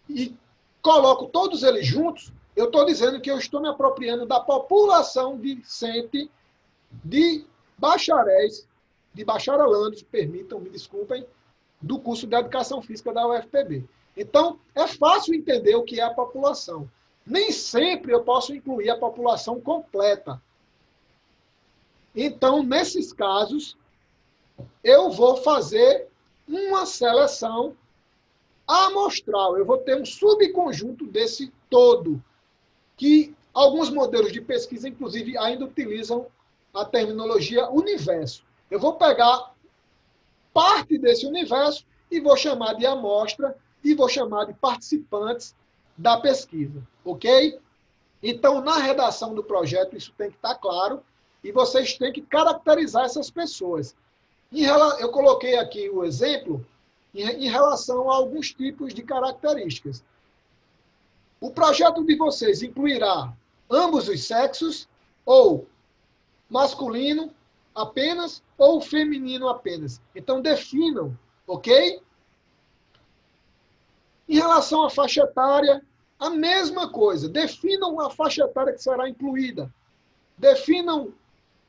e coloco todos eles juntos, eu estou dizendo que eu estou me apropriando da população discente de bacharéis, de bacharelandos, me desculpem, do curso de Educação Física da UFPB. Então, é fácil entender o que é a população. Nem sempre eu posso incluir a população completa. Então, nesses casos, eu vou fazer uma seleção amostral. Eu vou ter um subconjunto desse todo, que alguns modelos de pesquisa, inclusive, ainda utilizam a terminologia universo. Eu vou pegar parte desse universo e vou chamar de amostra e vou chamar de participantes da pesquisa, ok? Então, na redação do projeto, isso tem que estar claro e vocês têm que caracterizar essas pessoas. Eu coloquei aqui o exemplo em relação a alguns tipos de características. O projeto de vocês incluirá ambos os sexos, ou masculino apenas, ou feminino apenas. Então, definam, ok? Em relação à faixa etária, a mesma coisa. Definam a faixa etária que será incluída. Definam,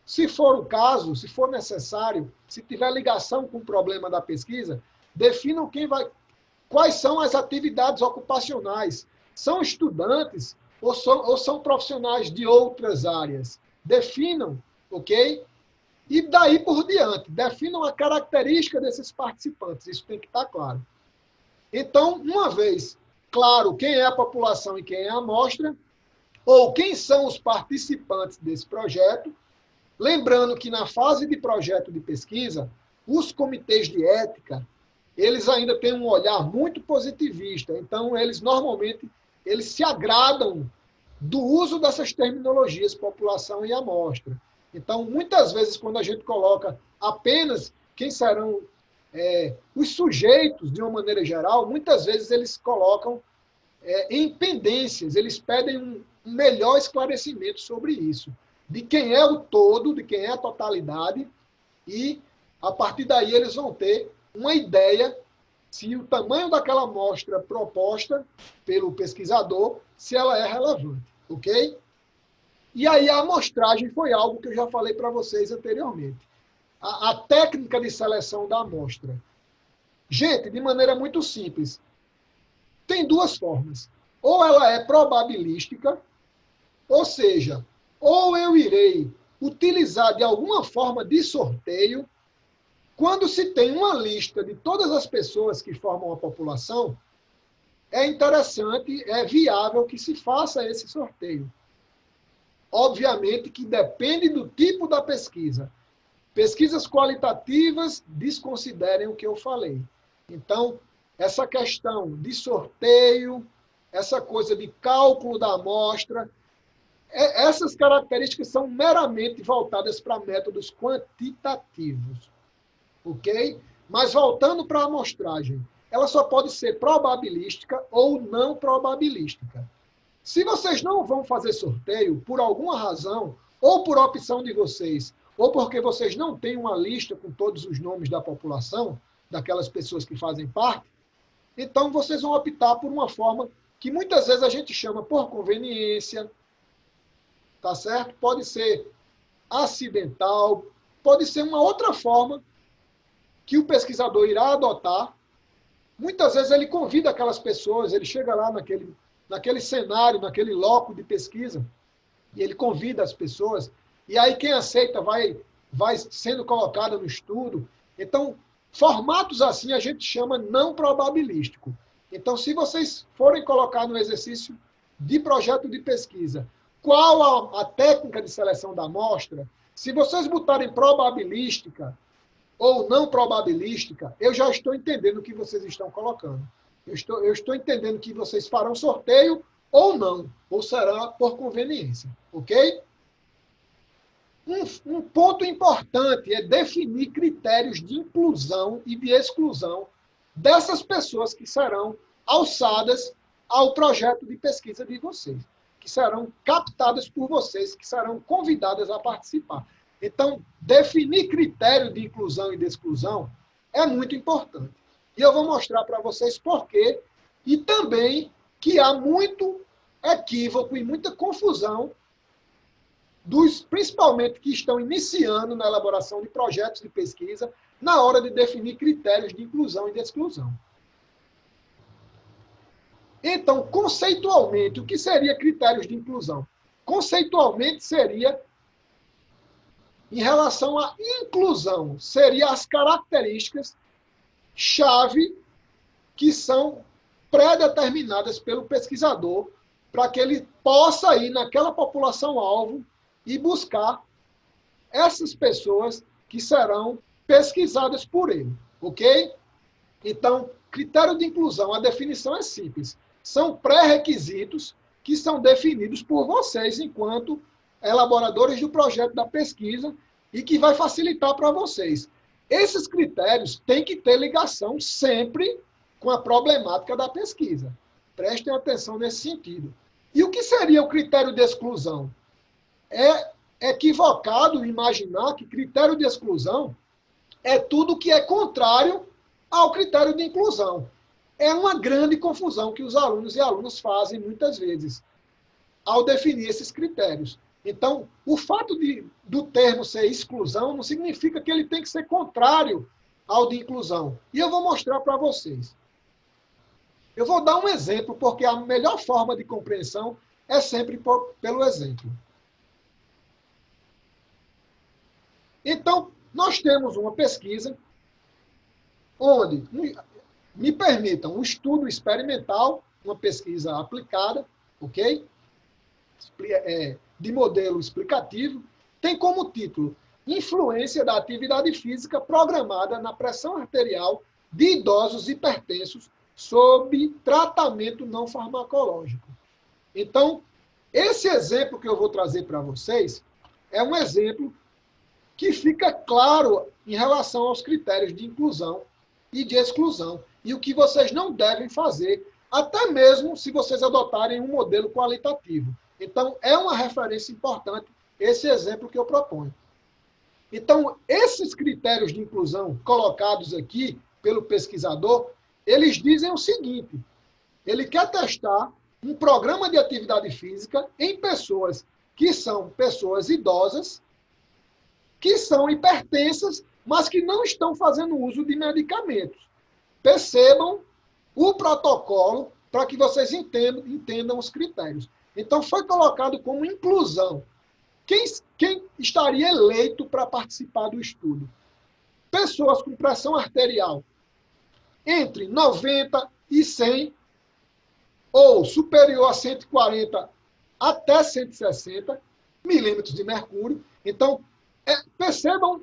se for o caso, se for necessário, se tiver ligação com o problema da pesquisa, definam quais são as atividades ocupacionais. São estudantes ou são profissionais de outras áreas? Definam, ok? E daí por diante, definam a característica desses participantes. Isso tem que estar claro. Então, uma vez claro quem é a população e quem é a amostra, ou quem são os participantes desse projeto, lembrando que na fase de projeto de pesquisa, os comitês de ética, eles ainda têm um olhar muito positivista. Então, normalmente se agradam do uso dessas terminologias, população e amostra. Então, muitas vezes, quando a gente coloca apenas quem serão os sujeitos, de uma maneira geral, muitas vezes eles colocam em pendências, eles pedem um melhor esclarecimento sobre isso, de quem é o todo, de quem é a totalidade, e a partir daí eles vão ter uma ideia se o tamanho daquela amostra proposta pelo pesquisador, se ela é relevante, ok? E aí a amostragem foi algo que eu já falei para vocês anteriormente. A técnica de seleção da amostra. Gente, de maneira muito simples, tem duas formas. Ou ela é probabilística, ou seja, ou eu irei utilizar de alguma forma de sorteio. Quando se tem uma lista de todas as pessoas que formam a população, é interessante, é viável que se faça esse sorteio. Obviamente que depende do tipo da pesquisa. Pesquisas qualitativas desconsiderem o que eu falei. Então, essa questão de sorteio, essa coisa de cálculo da amostra, essas características são meramente voltadas para métodos quantitativos, ok? Mas voltando para a amostragem, ela só pode ser probabilística ou não probabilística. Se vocês não vão fazer sorteio, por alguma razão, ou por opção de vocês, ou porque vocês não têm uma lista com todos os nomes da população, daquelas pessoas que fazem parte, então vocês vão optar por uma forma que muitas vezes a gente chama por conveniência, tá certo? Pode ser acidental, pode ser uma outra forma que o pesquisador irá adotar. Muitas vezes ele convida aquelas pessoas, ele chega lá naquele cenário, naquele loco de pesquisa, e ele convida as pessoas, e aí quem aceita vai sendo colocado no estudo. Então, formatos assim a gente chama não probabilístico. Então, se vocês forem colocar no exercício de projeto de pesquisa qual a técnica de seleção da amostra, se vocês botarem probabilística ou não probabilística, eu já estou entendendo o que vocês estão colocando. Eu estou entendendo que vocês farão sorteio ou não, ou será por conveniência, ok? Um ponto importante é definir critérios de inclusão e de exclusão dessas pessoas que serão alçadas ao projeto de pesquisa de vocês, que serão captadas por vocês, que serão convidadas a participar. Então, definir critério de inclusão e de exclusão é muito importante. E eu vou mostrar para vocês por quê, e também que há muito equívoco e muita confusão principalmente que estão iniciando na elaboração de projetos de pesquisa, na hora de definir critérios de inclusão e de exclusão. Então, conceitualmente, o que seria critérios de inclusão? Conceitualmente seria, em relação à inclusão, seria as características chave que são pré-determinadas pelo pesquisador para que ele possa ir naquela população-alvo e buscar essas pessoas que serão pesquisadas por ele, ok? Então, critério de inclusão, a definição é simples. São pré-requisitos que são definidos por vocês enquanto elaboradores do projeto da pesquisa e que vai facilitar para vocês. Esses critérios têm que ter ligação sempre com a problemática da pesquisa. Prestem atenção nesse sentido. E o que seria o critério de exclusão? É equivocado imaginar que critério de exclusão é tudo que é contrário ao critério de inclusão. É uma grande confusão que os alunos e alunas fazem muitas vezes ao definir esses critérios. Então, o fato do termo ser exclusão não significa que ele tem que ser contrário ao de inclusão. E eu vou mostrar para vocês. Eu vou dar um exemplo, porque a melhor forma de compreensão é sempre pelo exemplo. Então, nós temos uma pesquisa onde, me permitam, um estudo experimental, uma pesquisa aplicada, ok? De modelo explicativo, tem como título Influência da atividade física programada na pressão arterial de idosos hipertensos sob tratamento não farmacológico. Então, esse exemplo que eu vou trazer para vocês é um exemplo que fica claro em relação aos critérios de inclusão e de exclusão, e o que vocês não devem fazer, até mesmo se vocês adotarem um modelo qualitativo. Então, é uma referência importante esse exemplo que eu proponho. Então, esses critérios de inclusão colocados aqui pelo pesquisador, eles dizem o seguinte: ele quer testar um programa de atividade física em pessoas que são pessoas idosas, que são hipertensas, mas que não estão fazendo uso de medicamentos. Percebam o protocolo para que vocês entendam os critérios. Então, foi colocado como inclusão. Quem estaria eleito para participar do estudo? Pessoas com pressão arterial entre 90 e 100, ou superior a 140 até 160 milímetros de mercúrio. Então, percebam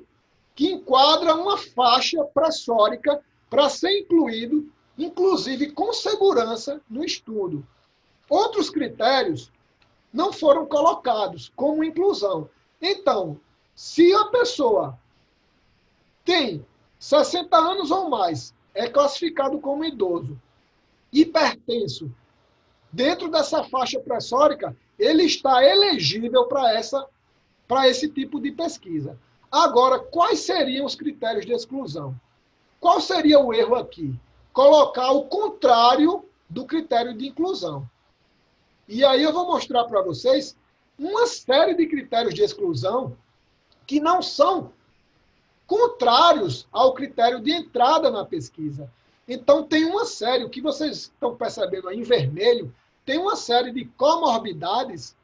que enquadra uma faixa pressórica para ser incluído, inclusive com segurança, no estudo. Outros critérios não foram colocados como inclusão. Então, se a pessoa tem 60 anos ou mais, é classificado como idoso, hipertenso, dentro dessa faixa pressórica, ele está elegível para esse tipo de pesquisa. Agora, quais seriam os critérios de exclusão? Qual seria o erro aqui? Colocar o contrário do critério de inclusão. E aí eu vou mostrar para vocês uma série de critérios de exclusão que não são contrários ao critério de entrada na pesquisa. Então, tem uma série, o que vocês estão percebendo aí em vermelho, tem uma série de comorbidades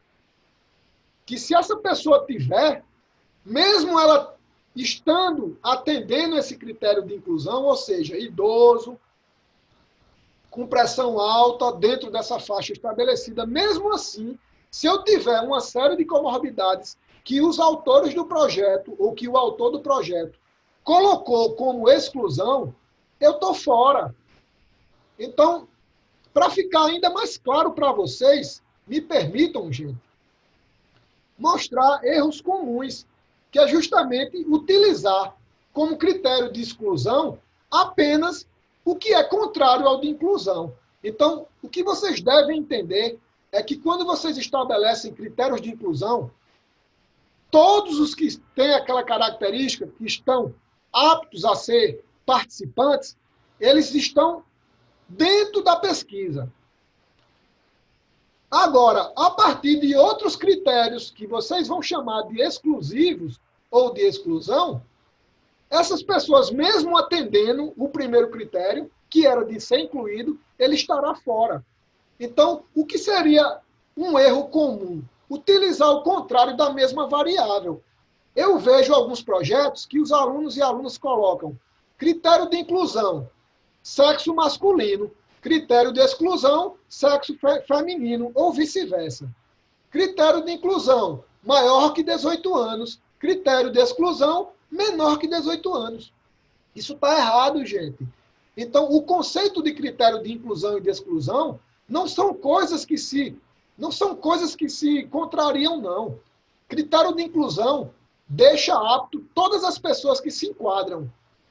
que, se essa pessoa tiver, mesmo ela estando atendendo esse critério de inclusão, ou seja, idoso, com pressão alta, dentro dessa faixa estabelecida, mesmo assim, se eu tiver uma série de comorbidades que os autores do projeto, ou que o autor do projeto colocou como exclusão, eu estou fora. Então, para ficar ainda mais claro para vocês, me permitam, gente, mostrar erros comuns, que é justamente utilizar como critério de exclusão apenas o que é contrário ao de inclusão. Então, o que vocês devem entender é que quando vocês estabelecem critérios de inclusão, todos os que têm aquela característica, que estão aptos a ser participantes, eles estão dentro da pesquisa. Agora, a partir de outros critérios que vocês vão chamar de exclusivos ou de exclusão, essas pessoas, mesmo atendendo o primeiro critério, que era de ser incluído, ele estará fora. Então, o que seria um erro comum? Utilizar o contrário da mesma variável. Eu vejo alguns projetos que os alunos e alunas colocam critério de inclusão, sexo masculino, critério de exclusão, sexo feminino, ou vice-versa. Critério de inclusão, maior que 18 anos. Critério de exclusão, menor que 18 anos. Isso está errado, gente. Então, o conceito de critério de inclusão e de exclusão não são coisas que se contrariam, não. Critério de inclusão deixa apto todas as pessoas que se enquadram.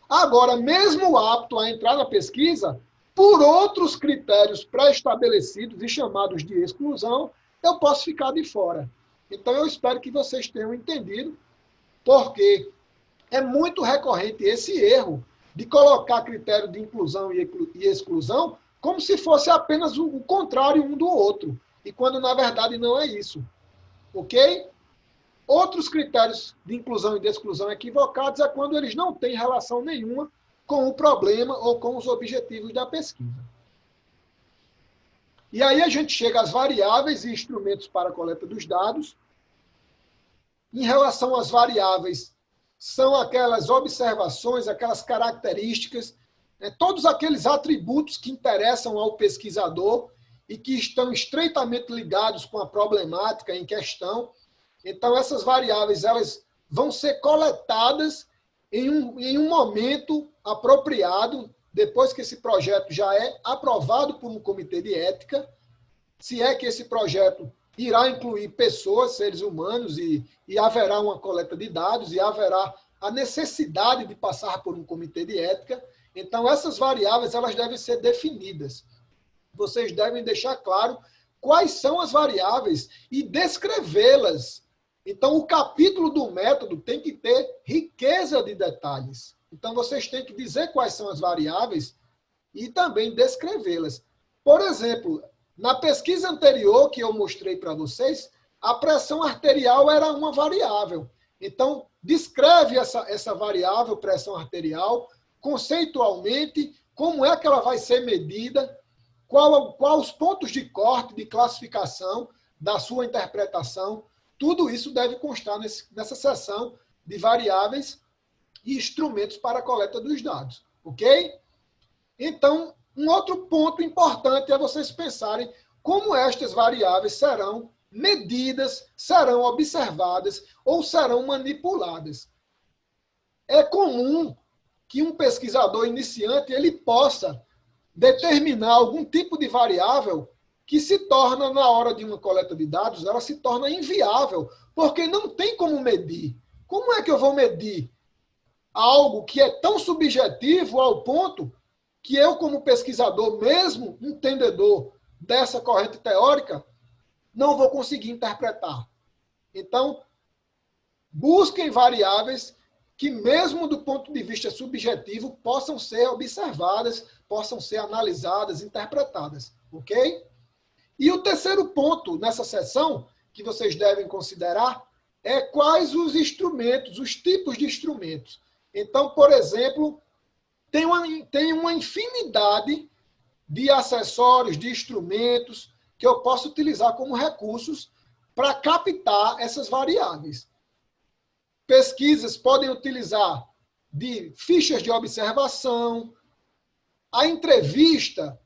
Agora, mesmo apto a entrar na pesquisa, por outros critérios pré-estabelecidos e chamados de exclusão, eu posso ficar de fora. Então, eu espero que vocês tenham entendido, porque é muito recorrente esse erro de colocar critério de inclusão e exclusão como se fosse apenas o contrário um do outro, e quando, na verdade, não é isso. Ok? Outros critérios de inclusão e de exclusão equivocados é quando eles não têm relação nenhuma com o problema ou com os objetivos da pesquisa. E aí a gente chega às variáveis e instrumentos para a coleta dos dados. Em relação às variáveis, são aquelas observações, aquelas características, todos aqueles atributos que interessam ao pesquisador e que estão estreitamente ligados com a problemática em questão. Então, essas variáveis elas vão ser coletadas em um momento apropriado, depois que esse projeto já é aprovado por um comitê de ética, se é que esse projeto irá incluir pessoas, seres humanos, e haverá uma coleta de dados, e haverá a necessidade de passar por um comitê de ética. Então, essas variáveis elas devem ser definidas. Vocês devem deixar claro quais são as variáveis e descrevê-las. Então, o capítulo do método tem que ter riqueza de detalhes. Então, vocês têm que dizer quais são as variáveis e também descrevê-las. Por exemplo, na pesquisa anterior que eu mostrei para vocês, a pressão arterial era uma variável. Então, descreve essa variável, pressão arterial, conceitualmente, como é que ela vai ser medida, qual os pontos de corte, de classificação da sua interpretação. Tudo isso deve constar nessa seção de variáveis e instrumentos para a coleta dos dados. Ok? Então, um outro ponto importante é vocês pensarem como estas variáveis serão medidas, serão observadas ou serão manipuladas. É comum que um pesquisador iniciante ele possa determinar algum tipo de variável que se torna, na hora de uma coleta de dados, ela se torna inviável, porque não tem como medir. Como é que eu vou medir algo que é tão subjetivo ao ponto que eu, como pesquisador, mesmo entendedor dessa corrente teórica, não vou conseguir interpretar? Então, busquem variáveis que, mesmo do ponto de vista subjetivo, possam ser observadas, possam ser analisadas, interpretadas. Ok? E o terceiro ponto nessa seção, que vocês devem considerar, é quais os instrumentos, os tipos de instrumentos. Então, por exemplo, tem uma infinidade de acessórios, de instrumentos que eu posso utilizar como recursos para captar essas variáveis. Pesquisas podem utilizar de fichas de observação, a entrevista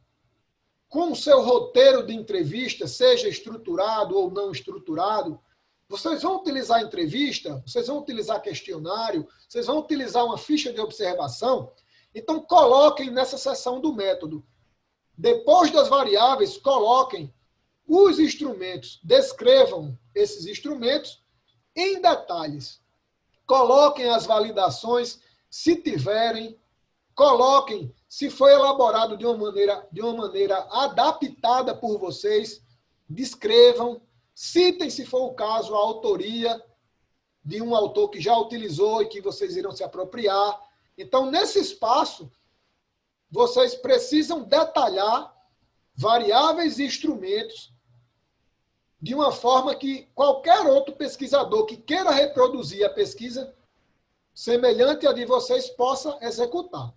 com o seu roteiro de entrevista, seja estruturado ou não estruturado. Vocês vão utilizar entrevista, vocês vão utilizar questionário, vocês vão utilizar uma ficha de observação. Então, coloquem nessa seção do método. Depois das variáveis, coloquem os instrumentos, descrevam esses instrumentos em detalhes. Coloquem as validações, se tiverem, coloquem se foi elaborado de uma maneira adaptada por vocês, descrevam, citem, se for o caso, a autoria de um autor que já utilizou e que vocês irão se apropriar. Então, nesse espaço, vocês precisam detalhar variáveis e instrumentos de uma forma que qualquer outro pesquisador que queira reproduzir a pesquisa semelhante à de vocês possa executar.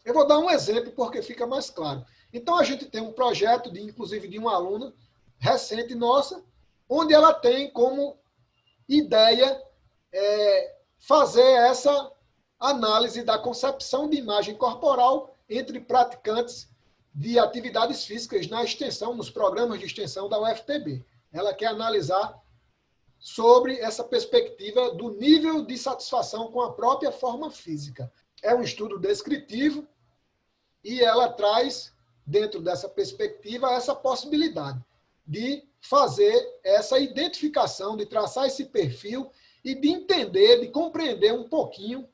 Eu vou dar um exemplo porque fica mais claro. Então, a gente tem um projeto, inclusive de uma aluna recente nossa, onde ela tem como ideia fazer essa análise da concepção de imagem corporal entre praticantes de atividades físicas na extensão, nos programas de extensão da UFPB. Ela quer analisar sobre essa perspectiva do nível de satisfação com a própria forma física. É um estudo descritivo e ela traz, dentro dessa perspectiva, essa possibilidade de fazer essa identificação, de traçar esse perfil e de entender, de compreender um pouquinho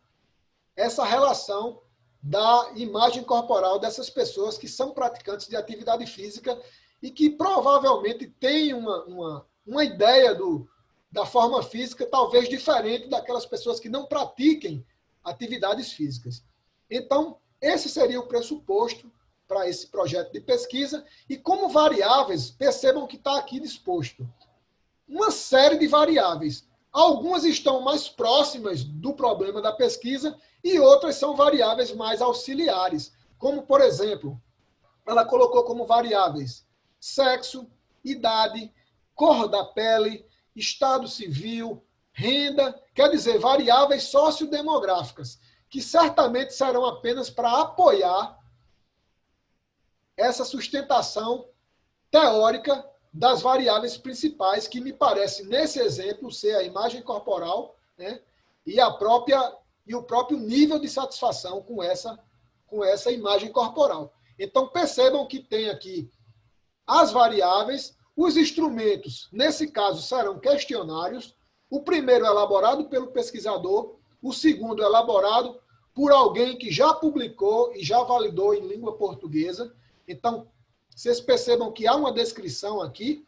essa relação da imagem corporal dessas pessoas que são praticantes de atividade física e que provavelmente têm uma ideia da forma física talvez diferente daquelas pessoas que não pratiquem atividades físicas. Então, esse seria o pressuposto para esse projeto de pesquisa. E como variáveis, percebam que está aqui disposto uma série de variáveis. Algumas estão mais próximas do problema da pesquisa e outras são variáveis mais auxiliares. Como, por exemplo, ela colocou como variáveis sexo, idade, cor da pele, estado civil, renda, quer dizer, variáveis sociodemográficas, que certamente serão apenas para apoiar essa sustentação teórica das variáveis principais, que me parece, nesse exemplo, ser a imagem corporal, né, e o próprio nível de satisfação com essa imagem corporal. Então, percebam que tem aqui as variáveis, os instrumentos, nesse caso, serão questionários. O primeiro é elaborado pelo pesquisador, o segundo é elaborado por alguém que já publicou e já validou em língua portuguesa. Então, vocês percebam que há uma descrição aqui,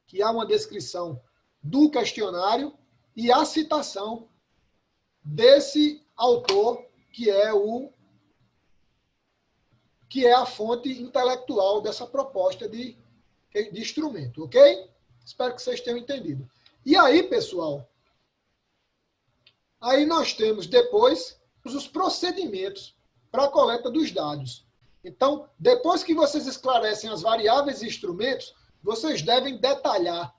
que há uma descrição do questionário e a citação desse autor, que é a fonte intelectual dessa proposta de instrumento, ok? Espero que vocês tenham entendido. E aí, pessoal, aí nós temos depois os procedimentos para a coleta dos dados. Então, depois que vocês esclarecem as variáveis e instrumentos, vocês devem detalhar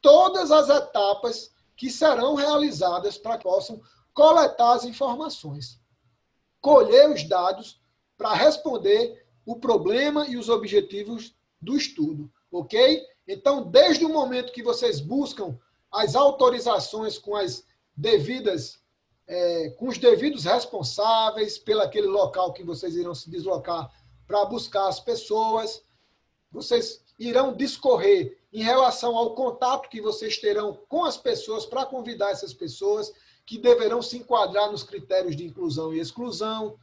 todas as etapas que serão realizadas para que possam coletar as informações, colher os dados para responder o problema e os objetivos do estudo, ok? Então, desde o momento que vocês buscam as autorizações com os devidos responsáveis pelaquele local que vocês irão se deslocar para buscar as pessoas, vocês irão discorrer em relação ao contato que vocês terão com as pessoas para convidar essas pessoas, que deverão se enquadrar nos critérios de inclusão e exclusão.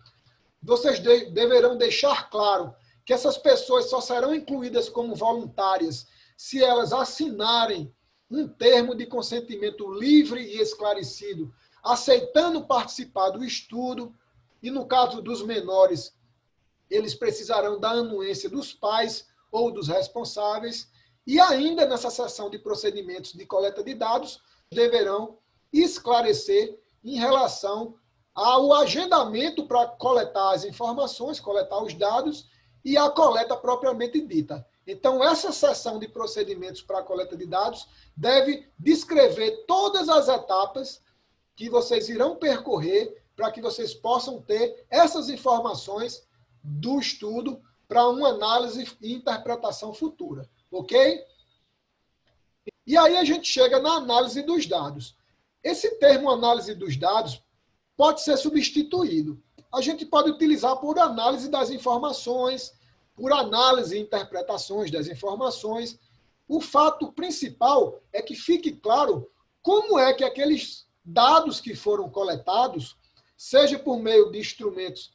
Vocês deverão deixar claro que essas pessoas só serão incluídas como voluntárias se elas assinarem um termo de consentimento livre e esclarecido, aceitando participar do estudo, e no caso dos menores, eles precisarão da anuência dos pais ou dos responsáveis, e ainda nessa seção de procedimentos de coleta de dados, deverão esclarecer em relação ao agendamento para coletar as informações, coletar os dados e a coleta propriamente dita. Então, essa seção de procedimentos para a coleta de dados deve descrever todas as etapas que vocês irão percorrer para que vocês possam ter essas informações do estudo para uma análise e interpretação futura, ok? E aí a gente chega na análise dos dados. Esse termo análise dos dados pode ser substituído. A gente pode utilizar por análise das informações, por análise e interpretações das informações. O fato principal é que fique claro como é que aqueles dados que foram coletados, seja por meio de instrumentos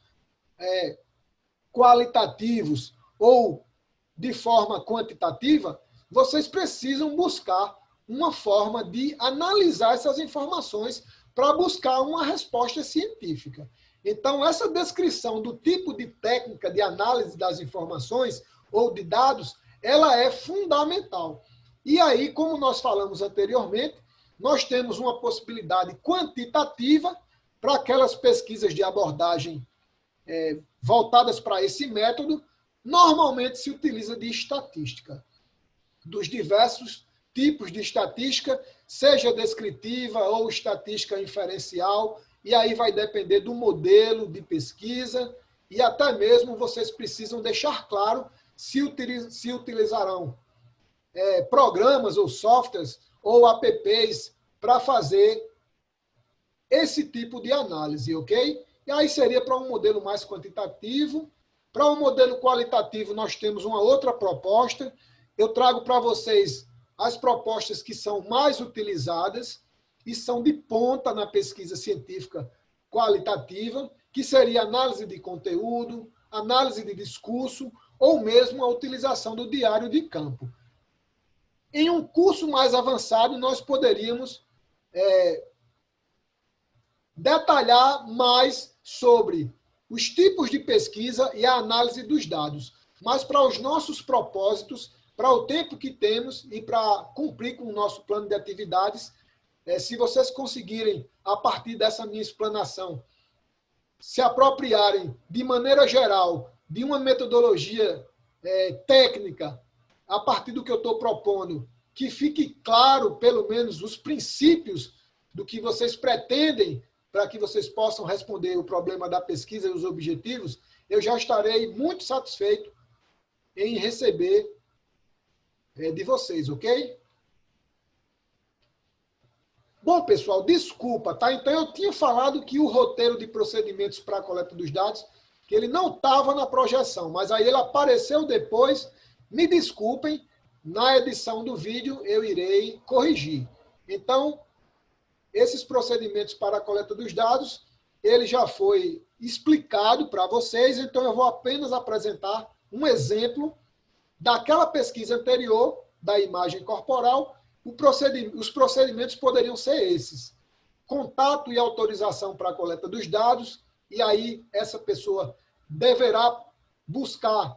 qualitativos ou de forma quantitativa, vocês precisam buscar uma forma de analisar essas informações para buscar uma resposta científica. Então, essa descrição do tipo de técnica de análise das informações ou de dados, ela é fundamental. E aí, como nós falamos anteriormente, nós temos uma possibilidade quantitativa para aquelas pesquisas de abordagem voltadas para esse método. Normalmente se utiliza de estatística, dos diversos tipos de estatística, seja descritiva ou estatística inferencial, e aí vai depender do modelo de pesquisa, e até mesmo vocês precisam deixar claro se utilizarão programas ou softwares ou apps para fazer esse tipo de análise, ok? E aí seria para um modelo mais quantitativo. Para um modelo qualitativo, nós temos uma outra proposta. Eu trago para vocês as propostas que são mais utilizadas e são de ponta na pesquisa científica qualitativa, que seria análise de conteúdo, análise de discurso ou mesmo a utilização do diário de campo. Em um curso mais avançado, nós poderíamos detalhar mais sobre os tipos de pesquisa e a análise dos dados. Mas para os nossos propósitos, para o tempo que temos e para cumprir com o nosso plano de atividades, se vocês conseguirem, a partir dessa minha explanação, se apropriarem de maneira geral de uma metodologia técnica, a partir do que eu estou propondo, que fique claro, pelo menos, os princípios do que vocês pretendem para que vocês possam responder o problema da pesquisa e os objetivos, eu já estarei muito satisfeito em receber de vocês, ok? Bom, pessoal, desculpa, tá? Então, eu tinha falado que o roteiro de procedimentos para a coleta dos dados, que ele não estava na projeção, mas aí ele apareceu depois. Me desculpem, na edição do vídeo eu irei corrigir. Então, esses procedimentos para a coleta dos dados, ele já foi explicado para vocês, então eu vou apenas apresentar um exemplo daquela pesquisa anterior, da imagem corporal. Os procedimentos poderiam ser esses: contato e autorização para a coleta dos dados, e aí essa pessoa deverá buscar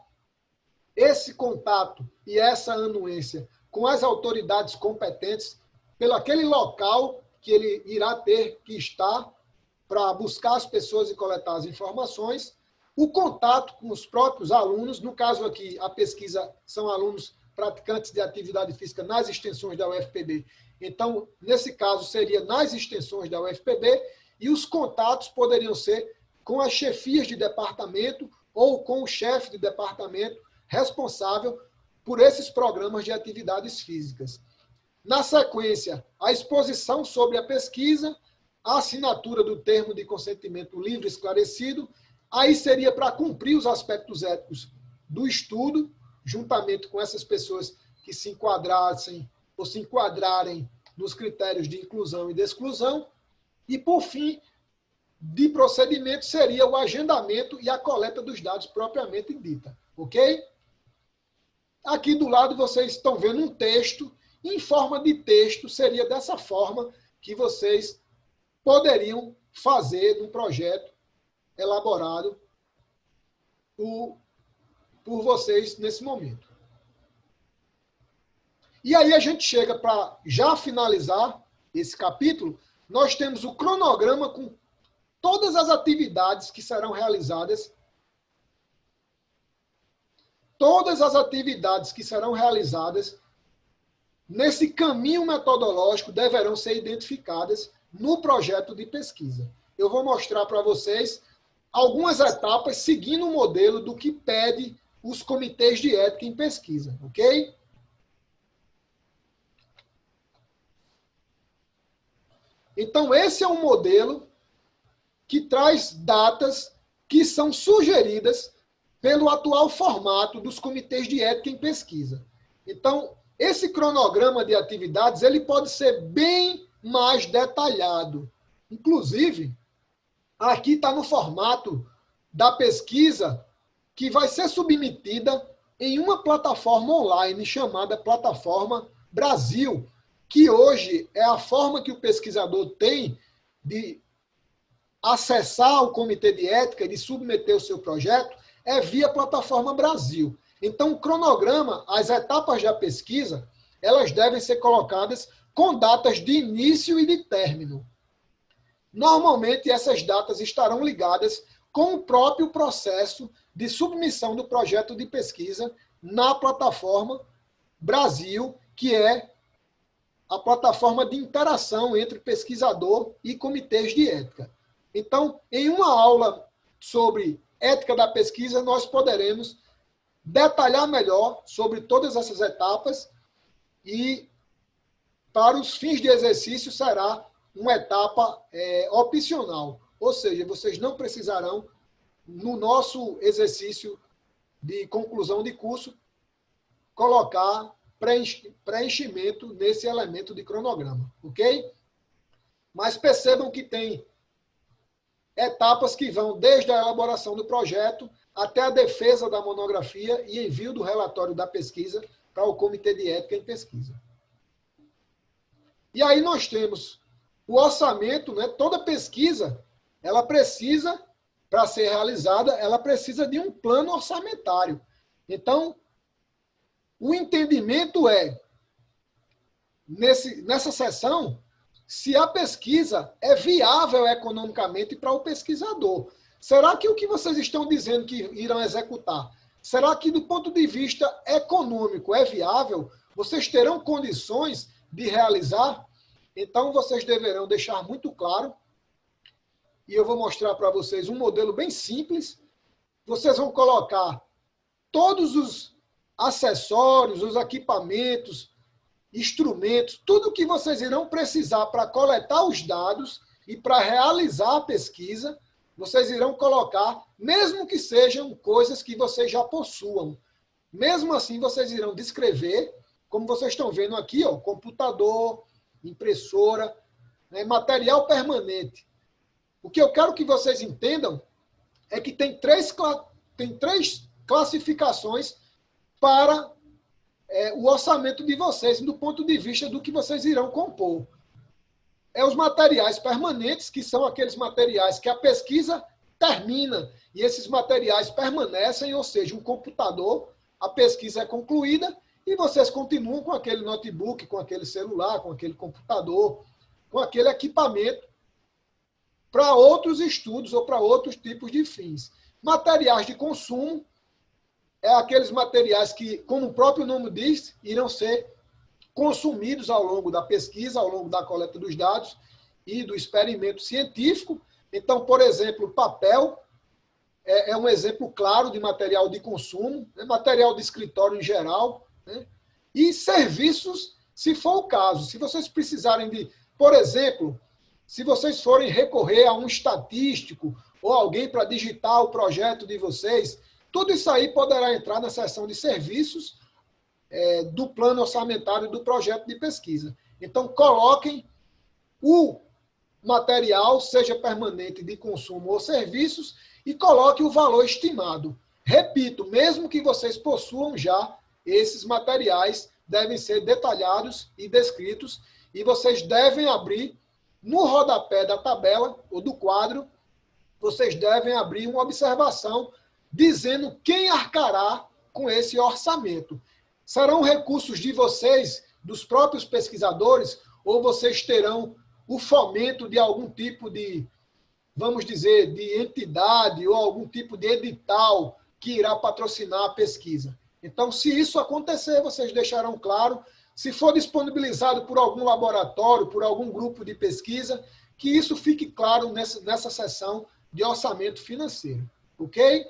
esse contato e essa anuência com as autoridades competentes pelo aquele local que ele irá ter que estar para buscar as pessoas e coletar as informações. O contato com os próprios alunos, no caso aqui, a pesquisa são alunos praticantes de atividade física nas extensões da UFPB. Então, nesse caso, seria nas extensões da UFPB, e os contatos poderiam ser com as chefias de departamento ou com o chefe de departamento responsável por esses programas de atividades físicas. Na sequência, a exposição sobre a pesquisa, a assinatura do termo de consentimento livre e esclarecido. Aí seria para cumprir os aspectos éticos do estudo, juntamente com essas pessoas que se enquadrassem ou se enquadrarem nos critérios de inclusão e de exclusão. E, por fim, de procedimento seria o agendamento e a coleta dos dados propriamente dita. Ok? Aqui do lado vocês estão vendo um texto. Em forma de texto, seria dessa forma que vocês poderiam fazer um projeto elaborado por vocês nesse momento. E aí a gente chega para já finalizar esse capítulo, nós temos o cronograma com todas as atividades que serão realizadas. Todas as atividades que serão realizadas nesse caminho metodológico deverão ser identificadas no projeto de pesquisa. Eu vou mostrar para vocês algumas etapas seguindo o modelo do que pede os comitês de ética em pesquisa, ok? Então, esse é um modelo que traz datas que são sugeridas pelo atual formato dos comitês de ética em pesquisa. Então, esse cronograma de atividades ele pode ser bem mais detalhado. Inclusive, aqui está no formato da pesquisa que vai ser submetida em uma plataforma online chamada Plataforma Brasil, que hoje é a forma que o pesquisador tem de acessar o comitê de ética, de submeter o seu projeto, é via plataforma Brasil. Então, o cronograma, as etapas da pesquisa, elas devem ser colocadas com datas de início e de término. Normalmente, essas datas estarão ligadas com o próprio processo de submissão do projeto de pesquisa na plataforma Brasil, que é a plataforma de interação entre pesquisador e comitês de ética. Então, em uma aula sobre ética da pesquisa, nós poderemos detalhar melhor sobre todas essas etapas e, para os fins de exercício, será uma etapa opcional. Ou seja, vocês não precisarão, no nosso exercício de conclusão de curso, colocar preenchimento nesse elemento de cronograma, ok? Mas percebam que tem etapas que vão desde a elaboração do projeto até a defesa da monografia e envio do relatório da pesquisa para o Comitê de Ética em Pesquisa. E aí nós temos o orçamento, né? Toda pesquisa, ela precisa, para ser realizada, ela precisa de um plano orçamentário. Então, o entendimento é, nessa sessão, se a pesquisa é viável economicamente para o pesquisador. Será que o que vocês estão dizendo que irão executar, será que do ponto de vista econômico é viável? Vocês terão condições de realizar? Então, vocês deverão deixar muito claro, e eu vou mostrar para vocês um modelo bem simples. Vocês vão colocar todos os acessórios, os equipamentos, instrumentos, tudo que vocês irão precisar para coletar os dados e para realizar a pesquisa, vocês irão colocar, mesmo que sejam coisas que vocês já possuam. Mesmo assim, vocês irão descrever, como vocês estão vendo aqui, ó, computador, impressora, né, material permanente. O que eu quero que vocês entendam é que tem três classificações para o orçamento de vocês, do ponto de vista do que vocês irão compor. Os materiais permanentes, que são aqueles materiais que a pesquisa termina, e esses materiais permanecem, ou seja, um computador, a pesquisa é concluída, e vocês continuam com aquele notebook, com aquele celular, com aquele computador, com aquele equipamento, para outros estudos ou para outros tipos de fins. Materiais de consumo, aqueles materiais que, como o próprio nome diz, irão ser consumidos ao longo da pesquisa, ao longo da coleta dos dados e do experimento científico. Então, por exemplo, papel é um exemplo claro de material de consumo, né? Material de escritório em geral, né? E serviços, se for o caso. Se vocês precisarem de, por exemplo, se vocês forem recorrer a um estatístico ou alguém para digitar o projeto de vocês, tudo isso aí poderá entrar na seção de serviços do plano orçamentário do projeto de pesquisa. Então, coloquem o material, seja permanente de consumo ou serviços, e coloquem o valor estimado. Repito, mesmo que vocês possuam já esses materiais, devem ser detalhados e descritos, e vocês devem abrir no rodapé da tabela ou do quadro, vocês devem abrir uma observação dizendo quem arcará com esse orçamento. Serão recursos de vocês, dos próprios pesquisadores, ou vocês terão o fomento de algum tipo de, vamos dizer, de entidade ou algum tipo de edital que irá patrocinar a pesquisa? Então, se isso acontecer, vocês deixarão claro. Se for disponibilizado por algum laboratório, por algum grupo de pesquisa, que isso fique claro nessa sessão de orçamento financeiro. Ok?